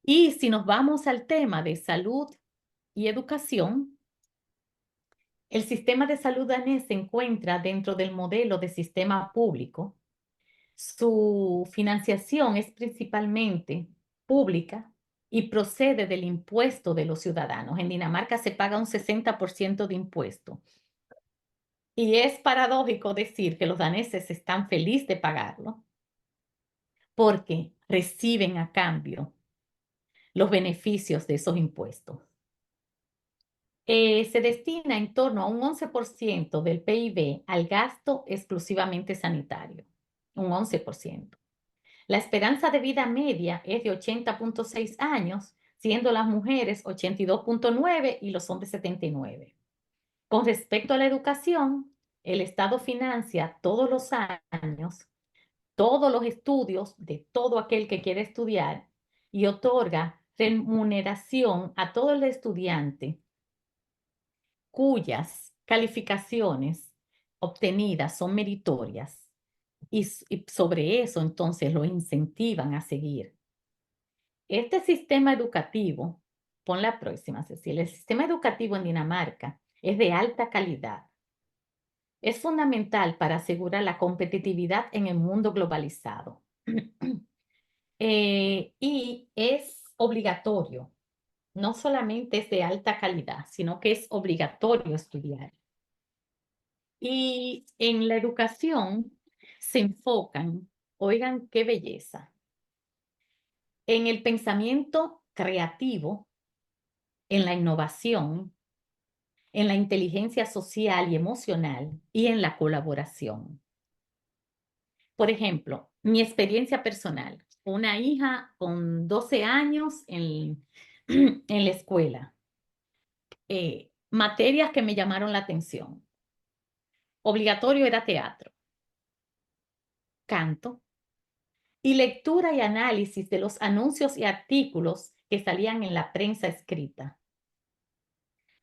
Y si nos vamos al tema de salud y educación, el sistema de salud danés se encuentra dentro del modelo de sistema público. Su financiación es principalmente pública y procede del impuesto de los ciudadanos. En Dinamarca se paga un 60% de impuesto. Y es paradójico decir que los daneses están felices de pagarlo porque reciben a cambio los beneficios de esos impuestos. Se destina en torno a un 11% del PIB al gasto exclusivamente sanitario, un 11%. La esperanza de vida media es de 80,6 años, siendo las mujeres 82,9 y los hombres 79. Con respecto a la educación, el Estado financia todos los años todos los estudios de todo aquel que quiere estudiar y otorga remuneración a todo el estudiante cuyas calificaciones obtenidas son meritorias y sobre eso entonces lo incentivan a seguir. Este sistema educativo, pon la próxima, Cecilia, el sistema educativo en Dinamarca es de alta calidad. Es fundamental para asegurar la competitividad en el mundo globalizado. Y es obligatorio, no solamente es de alta calidad, sino que es obligatorio estudiar. Y en la educación se enfocan, oigan qué belleza, en el pensamiento creativo, en la innovación, en la inteligencia social y emocional y en la colaboración. Por ejemplo, mi experiencia personal, una hija con 12 años en la escuela, materias que me llamaron la atención. Obligatorio era teatro, canto y lectura y análisis de los anuncios y artículos que salían en la prensa escrita,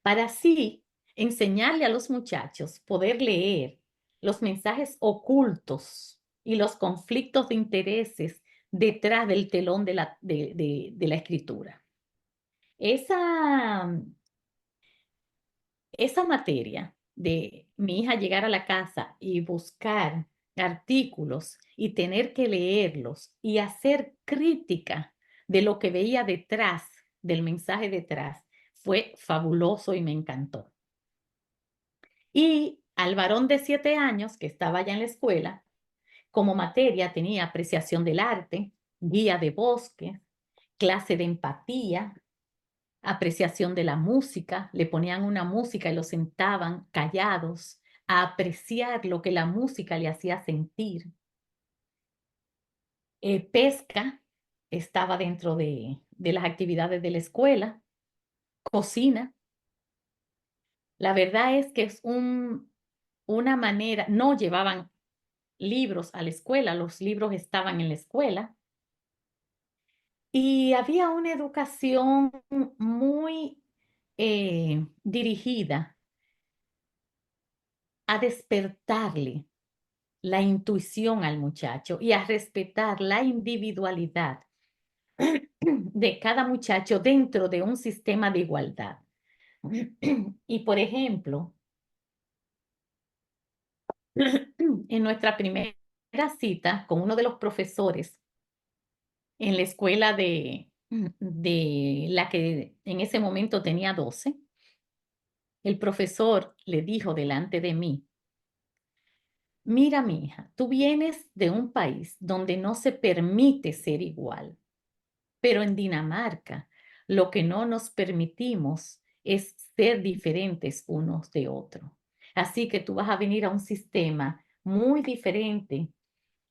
para así enseñarle a los muchachos poder leer los mensajes ocultos y los conflictos de intereses detrás del telón de la escritura. Esa materia de mi hija llegar a la casa y buscar artículos y tener que leerlos y hacer crítica de lo que veía detrás, del mensaje detrás, fue fabuloso y me encantó. Y al varón de 7 años que estaba ya en la escuela, como materia tenía apreciación del arte, guía de bosque, clase de empatía, apreciación de la música, le ponían una música y los sentaban callados a apreciar lo que la música le hacía sentir. Pesca estaba dentro de las actividades de la escuela, cocina. La verdad es que es una manera, no llevaban libros a la escuela, los libros estaban en la escuela y había una educación muy dirigida a despertarle la intuición al muchacho y a respetar la individualidad de cada muchacho dentro de un sistema de igualdad. Y por ejemplo, en nuestra primera cita con uno de los profesores en la escuela de la que en ese momento tenía 12, el profesor le dijo delante de mí: mira, mi hija, tú vienes de un país donde no se permite ser igual, pero en Dinamarca lo que no nos permitimos es ser diferentes unos de otros. Así que tú vas a venir a un sistema muy diferente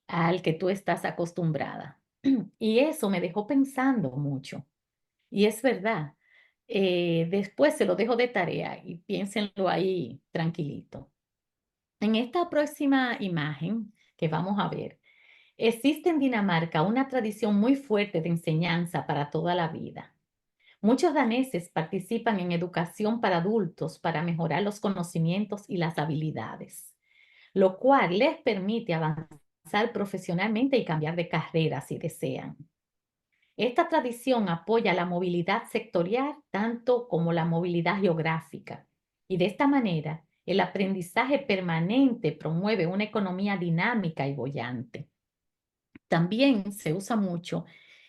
al que tú estás acostumbrada. Y eso me dejó pensando mucho. Y es verdad. Después se lo dejo de tarea y piénsenlo ahí tranquilito. En esta próxima imagen que vamos a ver, existe en Dinamarca una tradición muy fuerte de enseñanza para toda la vida. Muchos daneses participan en educación para adultos para mejorar los conocimientos y las habilidades, lo cual les permite avanzar profesionalmente y cambiar de carrera si desean. Esta tradición apoya la movilidad sectorial tanto como la movilidad geográfica y de esta manera el aprendizaje permanente promueve una economía dinámica y boyante. También se usa mucho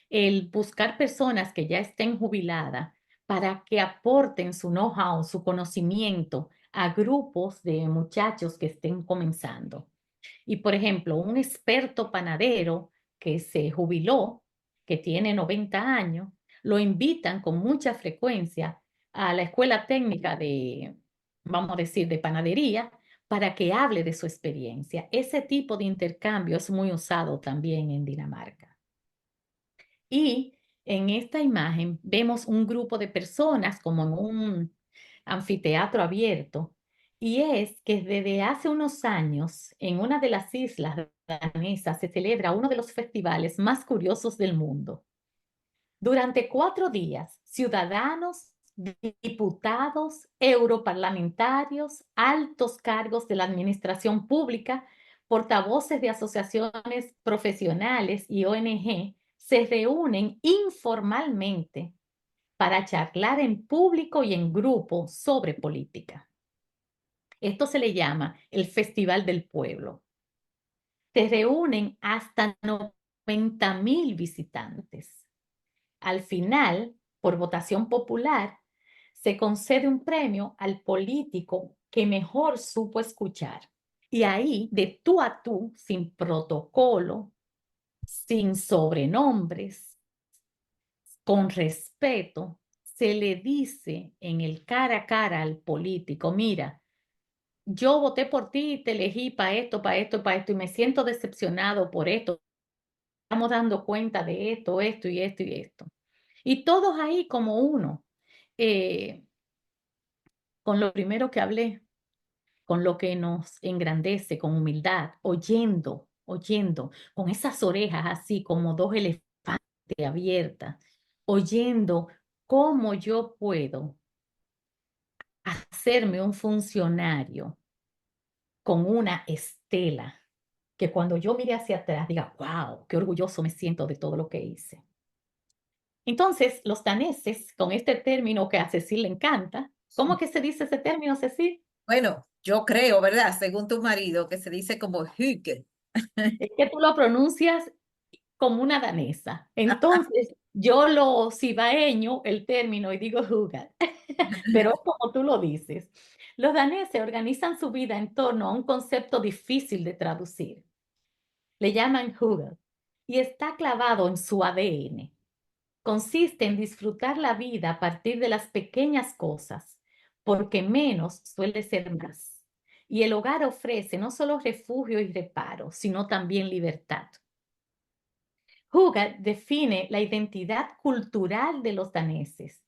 el buscar personas que ya estén jubiladas para que aporten su know-how, su conocimiento a grupos de muchachos que estén comenzando. Y por ejemplo, un experto panadero que se jubiló, que tiene 90 años, lo invitan con mucha frecuencia a la escuela técnica de, vamos a decir, de panadería para que hable de su experiencia. Ese tipo de intercambio es muy usado también en Dinamarca. Y en esta imagen vemos un grupo de personas como en un anfiteatro abierto. Y es que desde hace unos años, en una de las islas danesas se celebra uno de los festivales más curiosos del mundo. Durante 4 días, ciudadanos, diputados, europarlamentarios, altos cargos de la administración pública, portavoces de asociaciones profesionales y ONG se reúnen informalmente para charlar en público y en grupo sobre política. Esto se le llama el Festival del Pueblo. Se reúnen hasta 90.000 visitantes. Al final, por votación popular, se concede un premio al político que mejor supo escuchar. Y ahí, de tú a tú, sin protocolo, sin sobrenombres, con respeto, se le dice en el cara a cara al político, mira, yo voté por ti y te elegí para esto, para esto, para esto, y me siento decepcionado por esto. Estamos dando cuenta de esto, esto y esto y esto. Y todos ahí como uno, eh, con lo primero que hablé, con lo que nos engrandece, con humildad, oyendo, oyendo, con esas orejas así como dos elefantes abiertas, oyendo cómo yo puedo hacerme un funcionario con una estela, que cuando yo mire hacia atrás diga, wow, qué orgulloso me siento de todo lo que hice. Entonces, los daneses, con este término que a Cecil le encanta, ¿cómo que se dice ese término, Cecil? Bueno, yo creo, ¿verdad? Según tu marido, que se dice como hygge. Es que tú lo pronuncias como una danesa. Entonces, yo lo cibaeño el término y digo jugar, pero es como tú lo dices. Los daneses organizan su vida en torno a un concepto difícil de traducir. Le llaman hygge y está clavado en su ADN. Consiste en disfrutar la vida a partir de las pequeñas cosas, porque menos suele ser más. Y el hogar ofrece no solo refugio y reparo, sino también libertad. Hugat define la identidad cultural de los daneses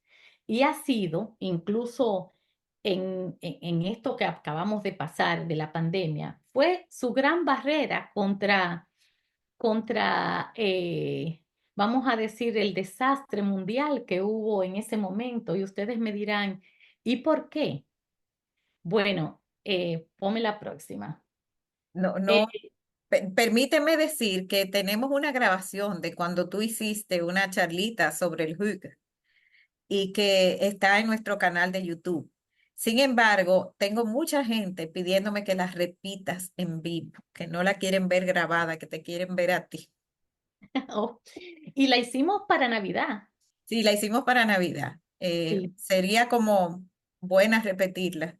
y ha sido, incluso en esto que acabamos de pasar de la pandemia, fue su gran barrera contra, vamos a decir, el desastre mundial que hubo en ese momento. Y ustedes me dirán, ¿y por qué? Bueno, ponme la próxima. No, Eh, no, permíteme decir que tenemos una grabación de cuando tú hiciste una charlita sobre el hygge y que está en nuestro canal de YouTube. Sin embargo, tengo mucha gente pidiéndome que la repitas en vivo, que no la quieren ver grabada, que te quieren ver a ti. oh, y la hicimos para Navidad. Sí, la hicimos para Navidad. Sí, Sería como buena repetirla.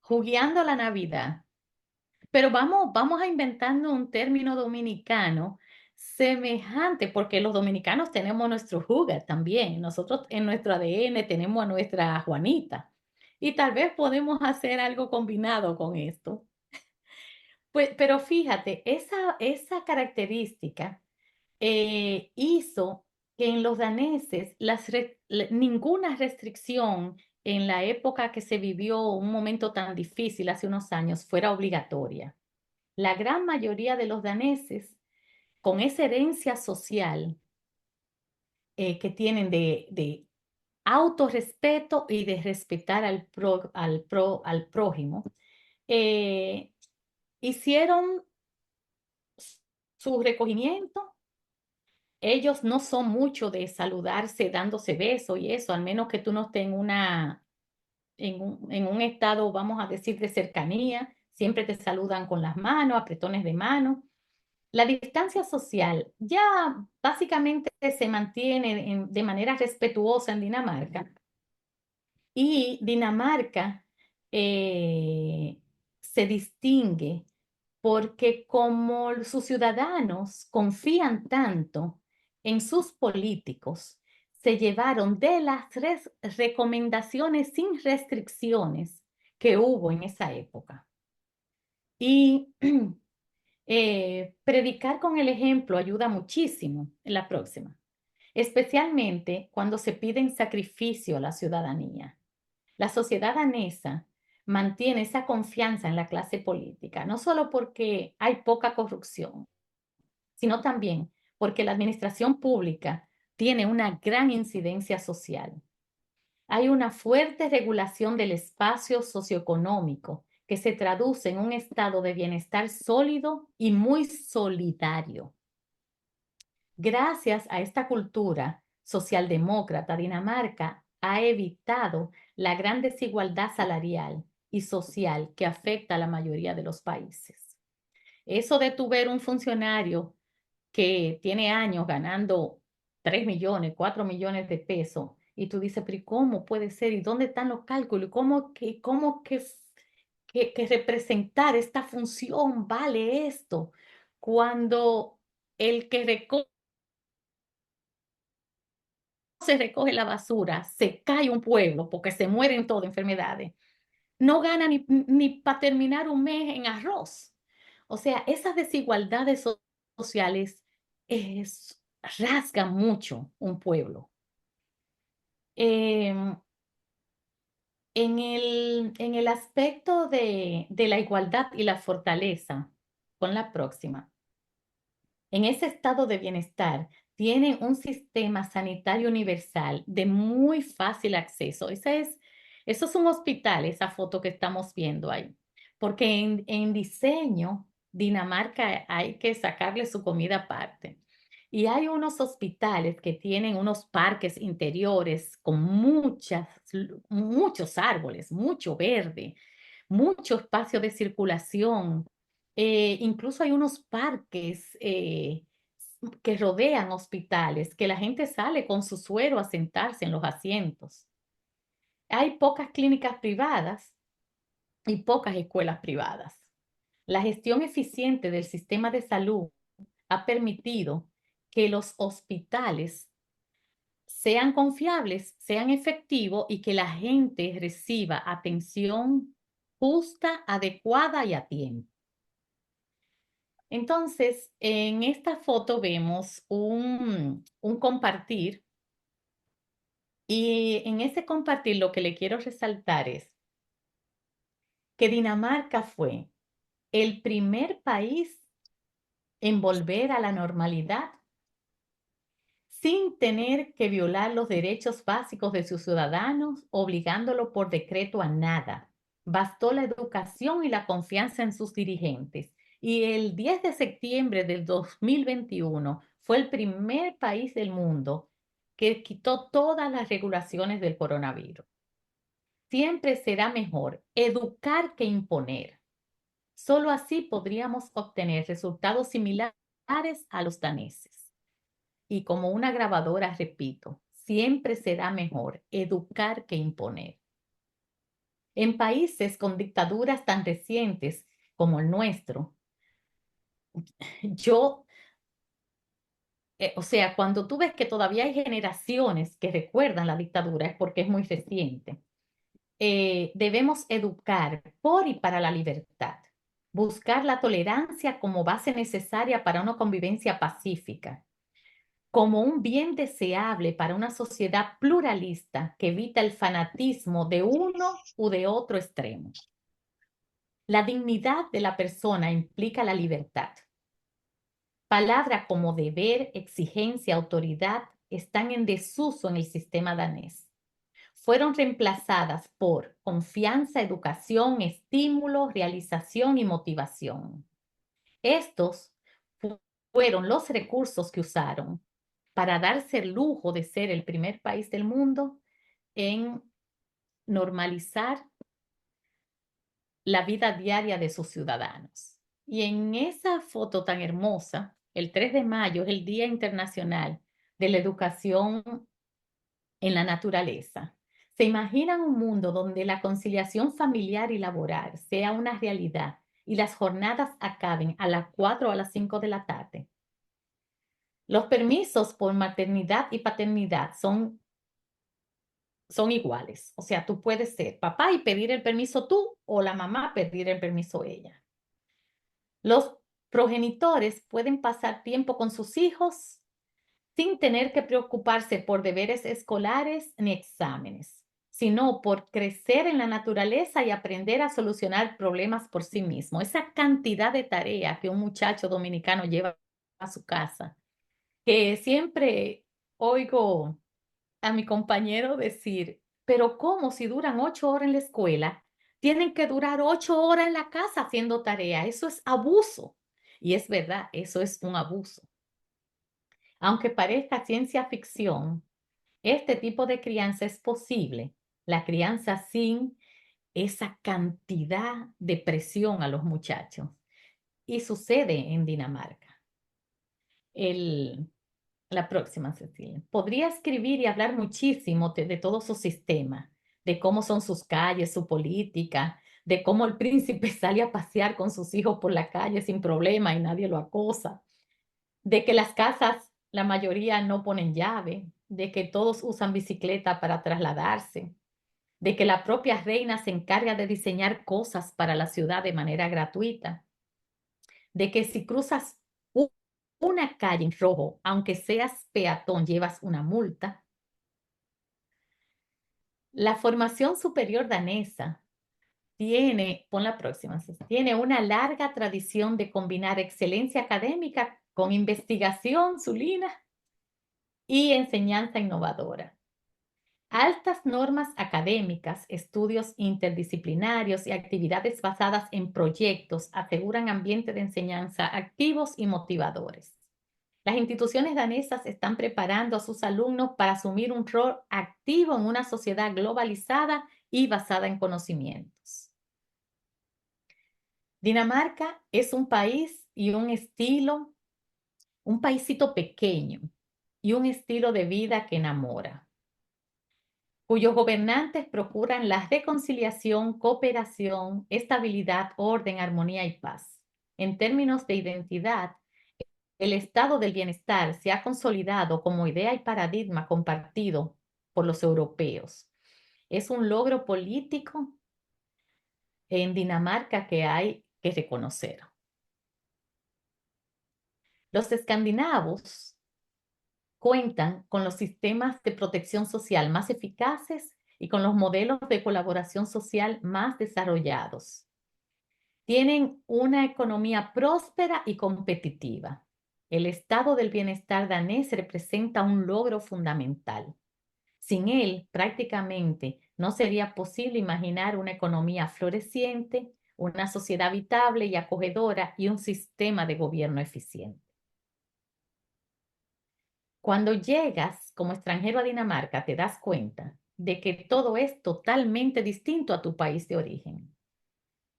jugueando la Navidad. Pero vamos a inventarnos un término dominicano semejante, porque los dominicanos tenemos nuestro jugar también. Nosotros en nuestro ADN tenemos a nuestra Juanita. Y tal vez podemos hacer algo combinado con esto. Pues, pero fíjate, esa característica hizo que en los daneses ninguna restricción en la época que se vivió un momento tan difícil hace unos años fuera obligatoria. La gran mayoría de los daneses, con esa herencia social que tienen de autorrespeto y de respetar al prójimo. Eh, Hicieron su recogimiento. Ellos no son mucho de saludarse, dándose besos y eso, al menos que tú no estés en un estado, vamos a decir, de cercanía. Siempre te saludan con las manos, apretones de mano. La distancia social ya básicamente se mantiene de manera respetuosa en Dinamarca. Y Dinamarca se distingue porque como sus ciudadanos confían tanto en sus políticos, se llevaron de las recomendaciones sin restricciones que hubo en esa época. Y predicar con el ejemplo ayuda muchísimo en la próxima, especialmente cuando se piden sacrificio a la ciudadanía. La sociedad danesa mantiene esa confianza en la clase política, no solo porque hay poca corrupción, sino también porque la administración pública tiene una gran incidencia social. Hay una fuerte regulación del espacio socioeconómico que se traduce en un estado de bienestar sólido y muy solidario. Gracias a esta cultura socialdemócrata, Dinamarca ha evitado la gran desigualdad salarial y social que afecta a la mayoría de los países. Eso de tu ver un funcionario que tiene años ganando 3 millones, 4 millones de pesos, y tú dices, pero ¿y cómo puede ser? ¿Y dónde están los cálculos? ¿Cómo que representar esta función vale esto? Cuando el que se recoge la basura, se cae un pueblo porque se mueren todas enfermedades, no gana ni para terminar un mes en arroz. O sea, esas desigualdades sociales rasgan mucho un pueblo. Em, en el aspecto de la igualdad y la fortaleza, con la próxima, en ese estado de bienestar, tienen un sistema sanitario universal de muy fácil acceso. Eso es un hospital, esa foto que estamos viendo ahí. Porque en diseño, Dinamarca hay que sacarle su comida aparte. Y hay unos hospitales que tienen unos parques interiores con muchos árboles, mucho verde, mucho espacio de circulación. Incluso hay unos parques que rodean hospitales, que la gente sale con su suero a sentarse en los asientos. Hay pocas clínicas privadas y pocas escuelas privadas. La gestión eficiente del sistema de salud ha permitido que los hospitales sean confiables, sean efectivos y que la gente reciba atención justa, adecuada y a tiempo. Entonces, en esta foto vemos un compartir y en ese compartir lo que le quiero resaltar es que Dinamarca fue el primer país en volver a la normalidad sin tener que violar los derechos básicos de sus ciudadanos, obligándolo por decreto a nada. Bastó la educación y la confianza en sus dirigentes. Y el 10 de septiembre del 2021 fue el primer país del mundo que quitó todas las regulaciones del coronavirus. Siempre será mejor educar que imponer. Solo así podríamos obtener resultados similares a los daneses. Y como una grabadora, repito, siempre será mejor educar que imponer. En países con dictaduras tan recientes como el nuestro, yo, o sea, cuando tú ves que todavía hay generaciones que recuerdan la dictadura es porque es muy reciente. Debemos educar por y para la libertad, buscar la tolerancia como base necesaria para una convivencia pacífica, como un bien deseable para una sociedad pluralista que evita el fanatismo de uno u de otro extremo. La dignidad de la persona implica la libertad. Palabras como deber, exigencia, autoridad están en desuso en el sistema danés. fueron reemplazadas por confianza, educación, estímulo, realización y motivación. Estos fueron los recursos que usaron para darse el lujo de ser el primer país del mundo en normalizar la vida diaria de sus ciudadanos. Y en esa foto tan hermosa, el 3 de mayo es el Día Internacional de la Educación en la Naturaleza. ¿Se imaginan un mundo donde la conciliación familiar y laboral sea una realidad y las jornadas acaben a las 4 o a las 5 de la tarde? Los permisos por maternidad y paternidad son iguales. O sea, tú puedes ser papá y pedir el permiso tú o la mamá pedir el permiso ella. Los progenitores pueden pasar tiempo con sus hijos sin tener que preocuparse por deberes escolares ni exámenes, sino por crecer en la naturaleza y aprender a solucionar problemas por sí mismo. Esa cantidad de tarea que un muchacho dominicano lleva a su casa, que siempre oigo a mi compañero decir, pero ¿cómo si duran 8 horas en la escuela? Tienen que durar 8 horas en la casa haciendo tarea. Eso es abuso. Y es verdad, eso es un abuso. Aunque parezca ciencia ficción, este tipo de crianza es posible. La crianza sin esa cantidad de presión a los muchachos. Y sucede en Dinamarca. La próxima, Cecilia. Podría escribir y hablar muchísimo de todo su sistema, de cómo son sus calles, su política, de cómo el príncipe sale a pasear con sus hijos por la calle sin problema y nadie lo acosa, de que las casas, la mayoría no ponen llave, de que todos usan bicicleta para trasladarse, de que la propia reina se encarga de diseñar cosas para la ciudad de manera gratuita, de que si cruzas una calle en rojo, aunque seas peatón, llevas una multa. La formación superior danesa pon la próxima, tiene una larga tradición de combinar excelencia académica con investigación, Zulina, y enseñanza innovadora. Altas normas académicas, estudios interdisciplinarios y actividades basadas en proyectos aseguran ambientes de enseñanza activos y motivadores. Las instituciones danesas están preparando a sus alumnos para asumir un rol activo en una sociedad globalizada y basada en conocimientos. Dinamarca es un país y un estilo, un paísito pequeño y un estilo de vida que enamora, cuyos gobernantes procuran la reconciliación, cooperación, estabilidad, orden, armonía y paz. En términos de identidad, el estado del bienestar se ha consolidado como idea y paradigma compartido por los europeos. Es un logro político en Dinamarca que hay que reconocer. Los escandinavos cuentan con los sistemas de protección social más eficaces y con los modelos de colaboración social más desarrollados. Tienen una economía próspera y competitiva. El estado del bienestar danés representa un logro fundamental. Sin él, prácticamente no sería posible imaginar una economía floreciente, una sociedad habitable y acogedora y un sistema de gobierno eficiente. Cuando llegas como extranjero a Dinamarca, te das cuenta de que todo es totalmente distinto a tu país de origen.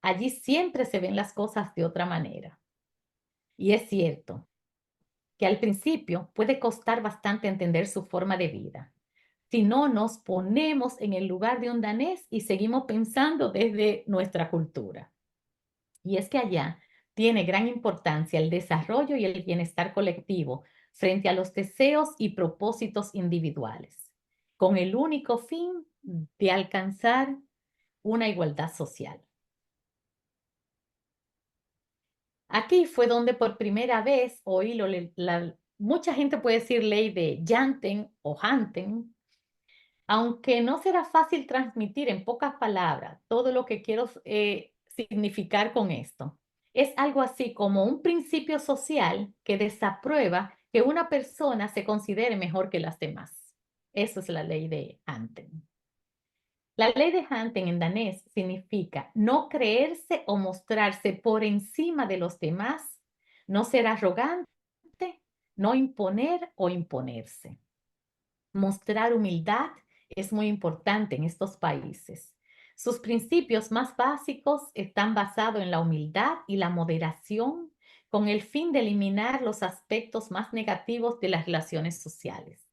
Allí siempre se ven las cosas de otra manera. Y es cierto que al principio puede costar bastante entender su forma de vida. Si no nos ponemos en el lugar de un danés y seguimos pensando desde nuestra cultura. Y es que allá tiene gran importancia el desarrollo y el bienestar colectivo frente a los deseos y propósitos individuales, con el único fin de alcanzar una igualdad social. Aquí fue donde por primera vez oí mucha gente puede decir ley de Janten o Hanten, aunque no será fácil transmitir en pocas palabras todo lo que quiero significar con esto. Es algo así como un principio social que desaprueba que una persona se considere mejor que las demás. Eso es la ley de Anten. La ley de Hanten en danés significa no creerse o mostrarse por encima de los demás, no ser arrogante, no imponer o imponerse. Mostrar humildad es muy importante en estos países. Sus principios más básicos están basados en la humildad y la moderación con el fin de eliminar los aspectos más negativos de las relaciones sociales,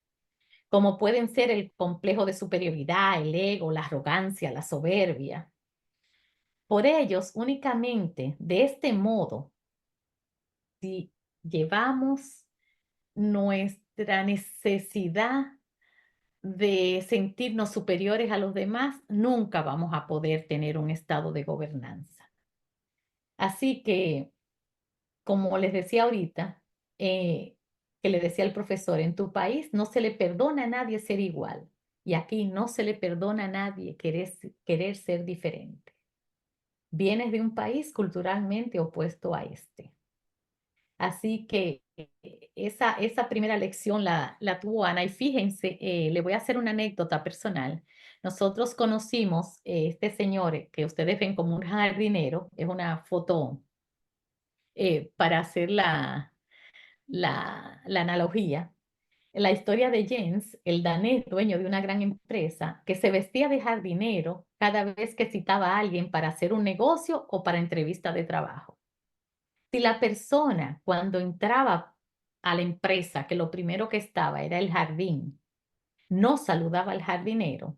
como pueden ser el complejo de superioridad, el ego, la arrogancia, la soberbia. Por ellos, únicamente de este modo, si llevamos nuestra necesidad de sentirnos superiores a los demás, nunca vamos a poder tener un estado de gobernanza. Así que, como les decía ahorita, que le decía el profesor, en tu país no se le perdona a nadie ser igual y aquí no se le perdona a nadie querer ser diferente. Vienes de un país culturalmente opuesto a este. Así que esa primera lección la tuvo Ana y fíjense, le voy a hacer una anécdota personal. Nosotros conocimos este señor que ustedes ven como un jardinero, es una foto para hacer la analogía. La historia de Jens, el danés dueño de una gran empresa, que se vestía de jardinero cada vez que citaba a alguien para hacer un negocio o para entrevista de trabajo. Si la persona cuando entraba a la empresa, que lo primero que estaba era el jardín, no saludaba al jardinero,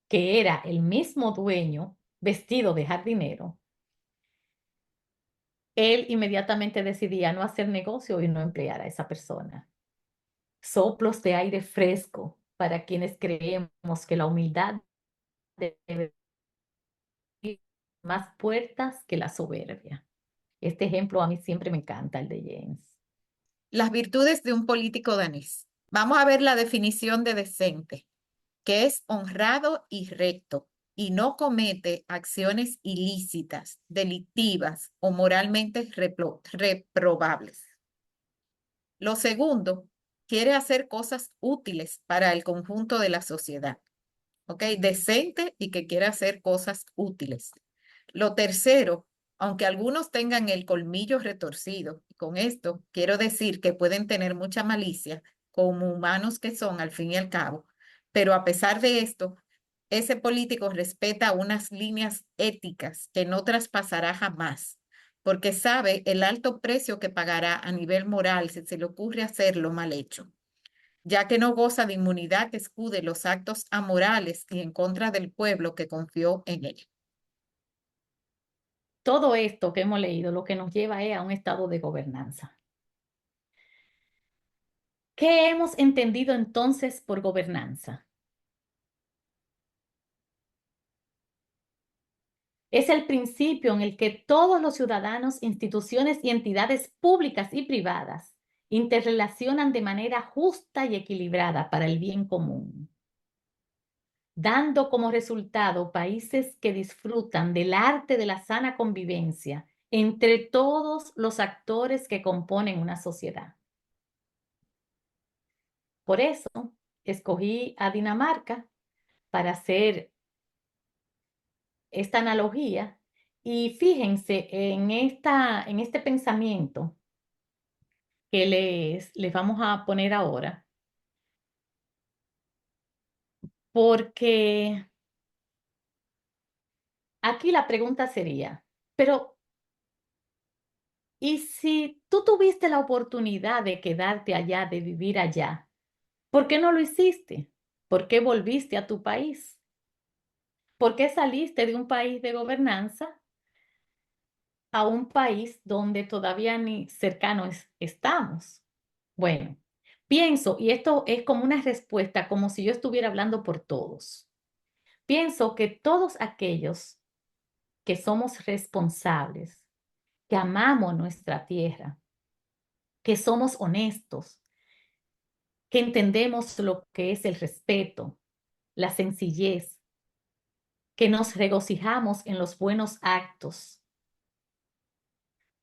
que era el mismo dueño vestido de jardinero, él inmediatamente decidía no hacer negocio y no emplear a esa persona. Soplos de aire fresco para quienes creemos que la humildad debe abrir más puertas que la soberbia. Este ejemplo a mí siempre me encanta, el de James. Las virtudes de un político danés. Vamos a ver la definición de decente, que es honrado y recto y no comete acciones ilícitas, delictivas o moralmente reprobables. Lo segundo, quiere hacer cosas útiles para el conjunto de la sociedad. ¿Ok? Decente y que quiere hacer cosas útiles. Lo tercero, aunque algunos tengan el colmillo retorcido, y con esto quiero decir que pueden tener mucha malicia, como humanos que son al fin y al cabo, pero a pesar de esto, ese político respeta unas líneas éticas que no traspasará jamás, porque sabe el alto precio que pagará a nivel moral si se le ocurre hacerlo mal hecho, ya que no goza de inmunidad que escude los actos amorales y en contra del pueblo que confió en él. Todo esto que hemos leído lo que nos lleva es a un estado de gobernanza. ¿Qué hemos entendido entonces por gobernanza? Es el principio en el que todos los ciudadanos, instituciones y entidades públicas y privadas interrelacionan de manera justa y equilibrada para el bien común, dando como resultado países que disfrutan del arte de la sana convivencia entre todos los actores que componen una sociedad. Por eso escogí a Dinamarca para hacer esta analogía y fíjense en este pensamiento que les vamos a poner ahora, porque aquí la pregunta sería, pero ¿y si tú tuviste la oportunidad de quedarte allá, de vivir allá? ¿Por qué no lo hiciste? ¿Por qué volviste a tu país? ¿Por qué saliste de un país de gobernanza a un país donde todavía ni cercanos estamos? Bueno, pienso, y esto es como una respuesta, como si yo estuviera hablando por todos. Pienso que todos aquellos que somos responsables, que amamos nuestra tierra, que somos honestos, que entendemos lo que es el respeto, la sencillez, que nos regocijamos en los buenos actos.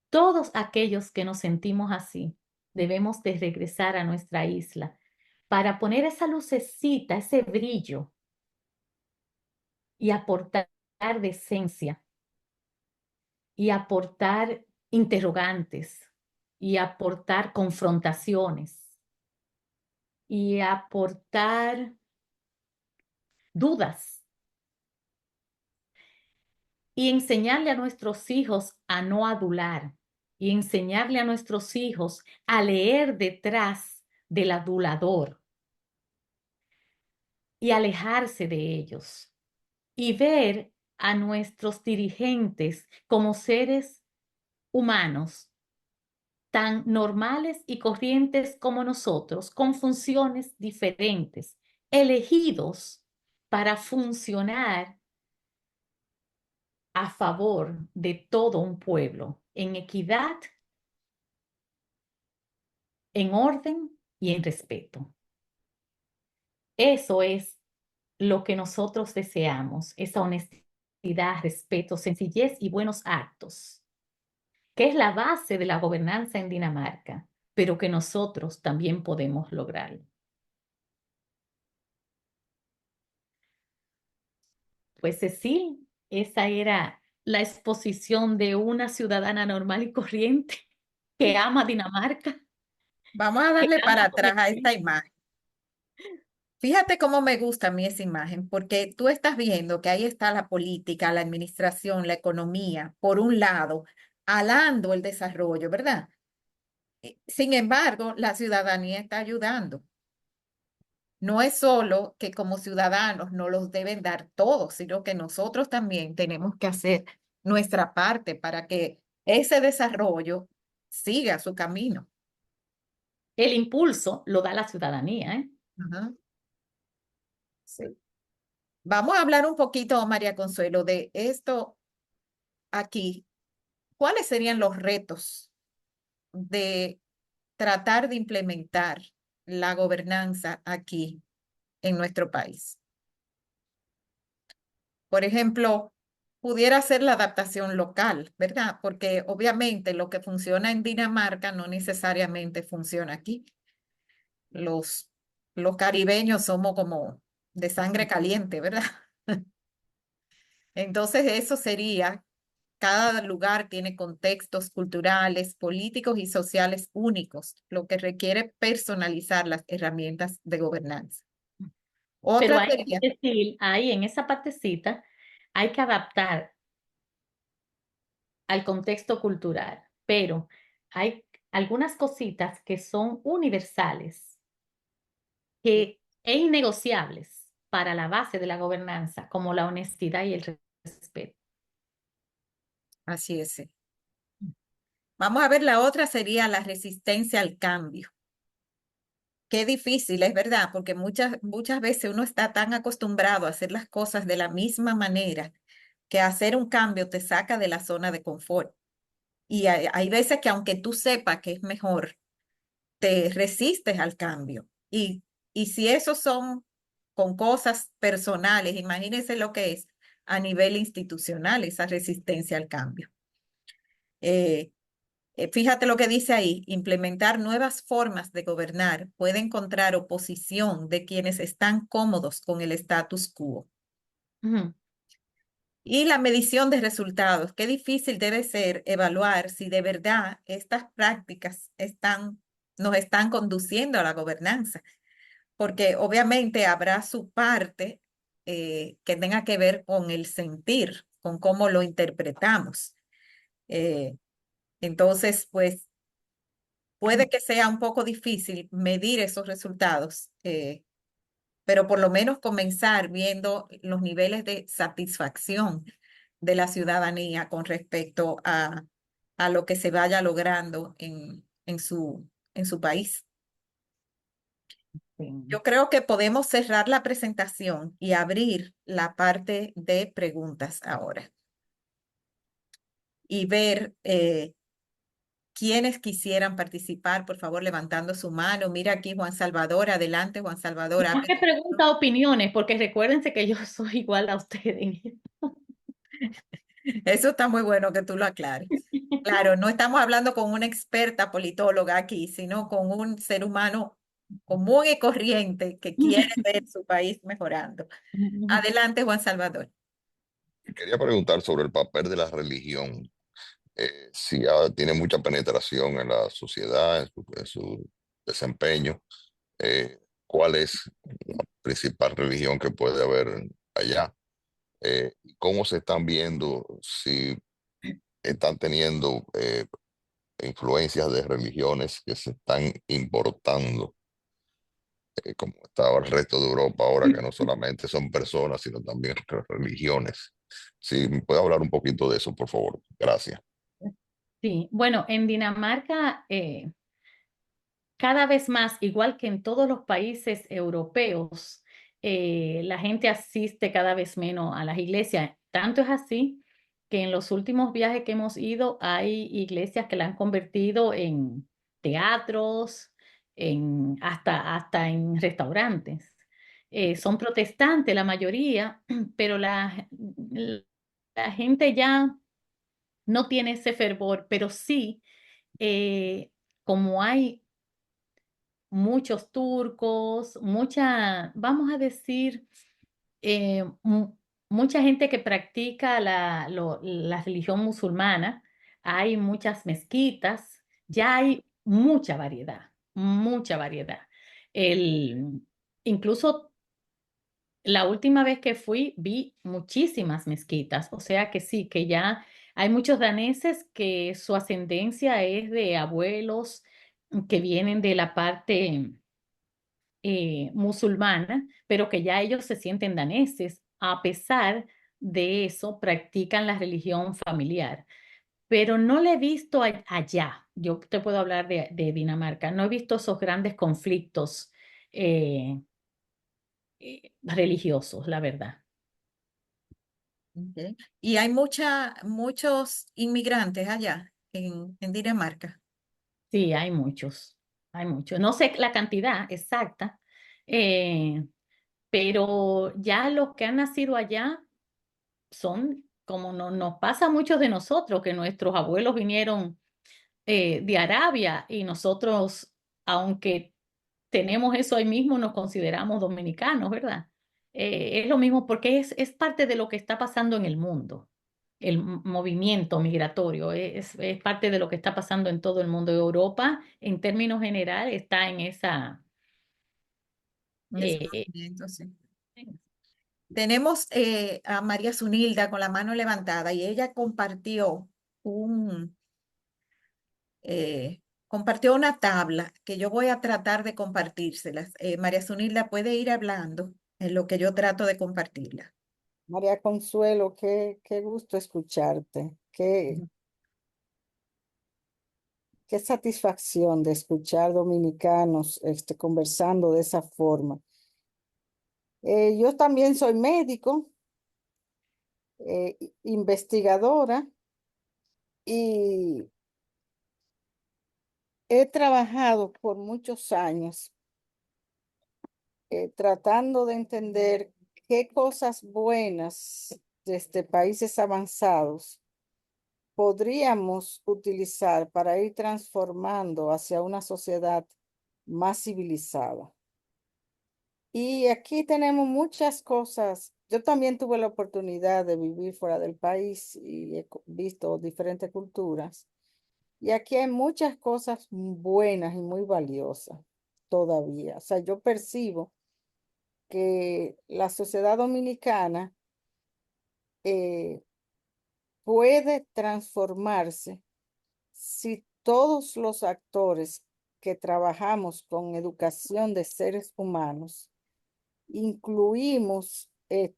Todos aquellos que nos sentimos así, debemos de regresar a nuestra isla para poner esa lucecita, ese brillo y aportar decencia y aportar interrogantes y aportar confrontaciones y aportar dudas y enseñarle a nuestros hijos a no adular y enseñarle a nuestros hijos a leer detrás del adulador y alejarse de ellos y ver a nuestros dirigentes como seres humanos tan normales y corrientes como nosotros, con funciones diferentes, elegidos para funcionar a favor de todo un pueblo, en equidad, en orden y en respeto. Eso es lo que nosotros deseamos, esa honestidad, respeto, sencillez y buenos actos, que es la base de la gobernanza en Dinamarca, pero que nosotros también podemos lograr. Pues Cecil, esa era la exposición de una ciudadana normal y corriente que ama Dinamarca, Vamos a que darle para ama atrás a comer. esta imagen. Fíjate cómo me gusta a mí esa imagen, porque tú estás viendo que ahí está la política, la administración, la economía, por un lado, alando el desarrollo, ¿verdad? Sin embargo, la ciudadanía está ayudando. No es solo que como ciudadanos no los deben dar todos, sino que nosotros también tenemos que hacer nuestra parte para que ese desarrollo siga su camino. El impulso lo da la ciudadanía, ¿eh? Ajá, sí. Vamos a hablar un poquito, María Consuelo, de esto aquí. ¿Cuáles serían los retos de tratar de implementar la gobernanza aquí en nuestro país? Por ejemplo, pudiera ser la adaptación local, ¿verdad? Porque obviamente lo que funciona en Dinamarca no necesariamente funciona aquí. Los, los caribeños somos como de sangre caliente, ¿verdad? Entonces eso sería, cada lugar tiene contextos culturales, políticos y sociales únicos, lo que requiere personalizar las herramientas de gobernanza. Pero Otra hay sería, que decir, ahí en esa partecita, hay que adaptar al contexto cultural, pero hay algunas cositas que son universales, que e innegociables para la base de la gobernanza, como la honestidad y el respeto. así es. Sí. Vamos a ver, la otra sería la resistencia al cambio. Qué difícil, es verdad, porque muchas veces uno está tan acostumbrado a hacer las cosas de la misma manera que hacer un cambio te saca de la zona de confort. Y hay veces que aunque tú sepas que es mejor, te resistes al cambio. Y si esos son con cosas personales, imagínense lo que es a nivel institucional, esa resistencia al cambio. Eh, Fíjate lo que dice ahí, implementar nuevas formas de gobernar puede encontrar oposición de quienes están cómodos con el status quo. Ujú. Y la medición de resultados, qué difícil debe ser evaluar si de verdad estas prácticas nos están conduciendo a la gobernanza, porque obviamente habrá su parte que tenga que ver con el sentir, con cómo lo interpretamos. Eh, entonces, pues puede que sea un poco difícil medir esos resultados, pero por lo menos comenzar viendo los niveles de satisfacción de la ciudadanía con respecto a lo que se vaya logrando en su país. Sí. Yo creo que podemos cerrar la presentación y abrir la parte de preguntas ahora y ver quienes quisieran participar, por favor, levantando su mano. Mira aquí Juan Salvador, adelante Juan Salvador, Más abre que tu mano. pregunta, opiniones, porque recuérdense que yo soy igual a ustedes. Eso está muy bueno que tú lo aclares. Claro, no estamos hablando con una experta politóloga aquí, sino con un ser humano común y corriente que quiere ver su país mejorando. Adelante, Juan Salvador. Quería preguntar sobre el papel de la religión, si tiene mucha penetración en la sociedad, en su desempeño, cuál es la principal religión que puede haber allá, y cómo se están viendo, si están teniendo influencias de religiones que se están importando, como estaba el resto de Europa ahora, que no solamente son personas, sino también religiones. Si me puede hablar un poquito de eso, por favor. Gracias. Sí, bueno, en Dinamarca cada vez más, igual que en todos los países europeos, la gente asiste cada vez menos a las iglesias. Tanto es así que en los últimos viajes que hemos ido hay iglesias que la han convertido en teatros, hasta en restaurantes. Son protestantes la mayoría, pero la gente ya no tiene ese fervor, pero sí, como hay muchos turcos, vamos a decir, mucha gente que practica la religión musulmana, hay muchas mezquitas, ya hay mucha variedad, mucha variedad. El, incluso la última vez que fui vi muchísimas mezquitas, o sea que sí, que ya hay muchos daneses que su ascendencia es de abuelos que vienen de la parte musulmana, pero que ya ellos se sienten daneses. A pesar de eso, practican la religión familiar. Pero no le he visto allá. Yo te puedo hablar de Dinamarca. No he visto esos grandes conflictos religiosos, la verdad. Ok. Y hay muchos inmigrantes allá en Dinamarca. Sí, hay muchos, hay muchos. No sé la cantidad exacta, eh, pero ya los que han nacido allá son como no, nos pasa a muchos de nosotros, que nuestros abuelos vinieron de Arabia y nosotros, aunque tenemos eso ahí mismo, nos consideramos dominicanos, ¿verdad? Es lo mismo porque es parte de lo que está pasando en el mundo. El movimiento migratorio es parte de lo que está pasando en todo el mundo. Europa, en términos generales, está en esa... En ese eh, movimiento, sí. Tenemos a María Zunilda con la mano levantada y ella un, compartió una tabla que yo voy a tratar de compartírselas. María Zunilda puede ir hablando en lo que yo trato de compartirla. María Consuelo, qué gusto escucharte, qué satisfacción de escuchar dominicanos conversando de esa forma. Yo también soy médico, investigadora y he trabajado por muchos años tratando de entender qué cosas buenas desde países avanzados podríamos utilizar para ir transformando hacia una sociedad más civilizada. Y aquí tenemos muchas cosas. Yo también tuve la oportunidad de vivir fuera del país y he visto diferentes culturas. Y aquí hay muchas cosas buenas y muy valiosas todavía. O sea, yo percibo que la sociedad dominicana eh, puede transformarse si todos los actores que trabajamos con educación de seres humanos incluimos en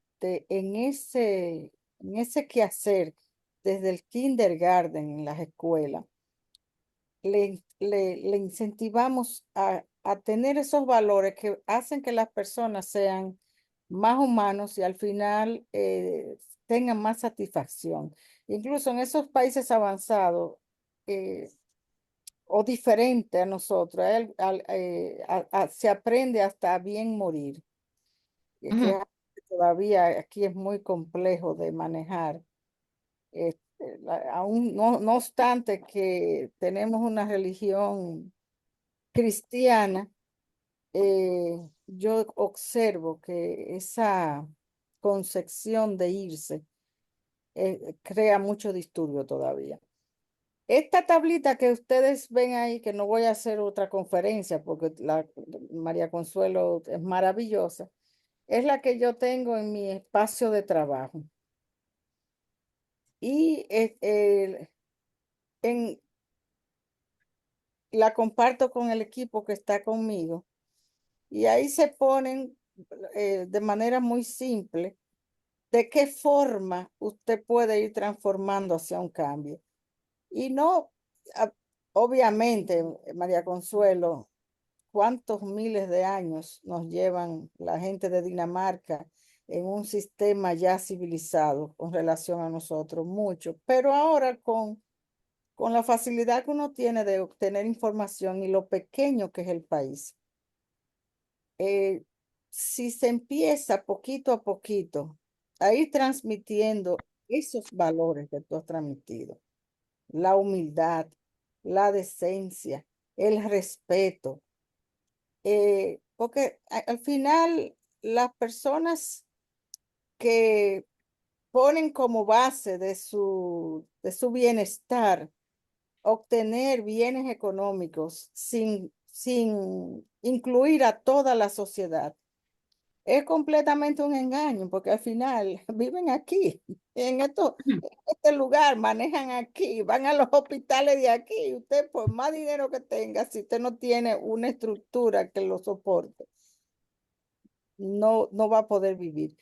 ese quehacer desde el kindergarten en las escuelas, le incentivamos a tener esos valores que hacen que las personas sean más humanos y al final tengan más satisfacción. Incluso en esos países avanzados, eh, o diferente a nosotros. Se aprende hasta a bien morir. Y es que Ujú, todavía aquí es muy complejo de manejar. Aún no obstante que tenemos una religión cristiana, yo observo que esa concepción de irse crea mucho disturbio todavía. Esta tablita que ustedes ven ahí, que no voy a hacer otra conferencia porque la María Consuelo es maravillosa, es la que yo tengo en mi espacio de trabajo. Y en, la comparto con el equipo que está conmigo. Y ahí se ponen de manera muy simple de qué forma usted puede ir transformando hacia un cambio. Y no, ah, obviamente, María Consuelo, cuántos miles de años nos llevan la gente de Dinamarca en un sistema ya civilizado con relación a nosotros, mucho, pero ahora con la facilidad que uno tiene de obtener información y lo pequeño que es el país. Si se empieza poquito a poquito a ir transmitiendo esos valores que tú has transmitido, la humildad, la decencia, el respeto, porque al final las personas que ponen como base de su bienestar obtener bienes económicos sin incluir a toda la sociedad, es completamente un engaño, porque al final viven aquí, en este lugar, manejan aquí, van a los hospitales de aquí, y usted por más dinero que tenga, si usted no tiene una estructura que lo soporte, no va a poder vivir.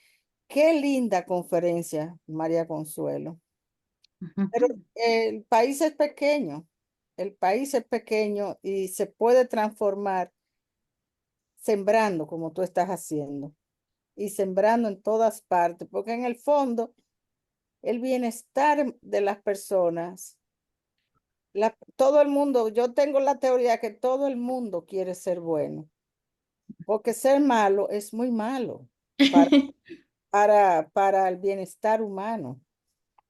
Qué linda conferencia, María Consuelo. Pero el país es pequeño, el país es pequeño y se puede transformar sembrando como tú estás haciendo y sembrando en todas partes, porque en el fondo el bienestar de las personas, todo el mundo, yo tengo la teoría que todo el mundo quiere ser bueno, porque ser malo es muy malo para, para el bienestar humano.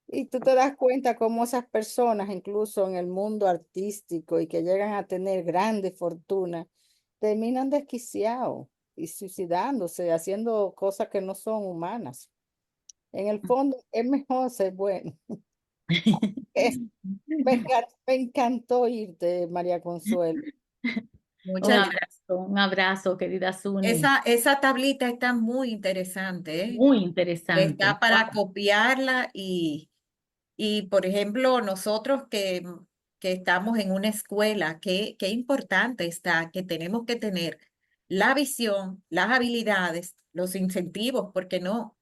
Y tú te das cuenta cómo esas personas, incluso en el mundo artístico y que llegan a tener grandes fortunas, terminan desquiciados y suicidándose, haciendo cosas que no son humanas. En el fondo es mejor ser bueno. Me encantó irte, María Consuelo. Muchas gracias. Un abrazo, querida Suni. Esa tablita está muy interesante, ¿eh? Muy interesante. Está para Wow. copiarla y por ejemplo, nosotros que estamos en una escuela, qué importante está que tenemos que tener la visión, las habilidades, los incentivos, porque no,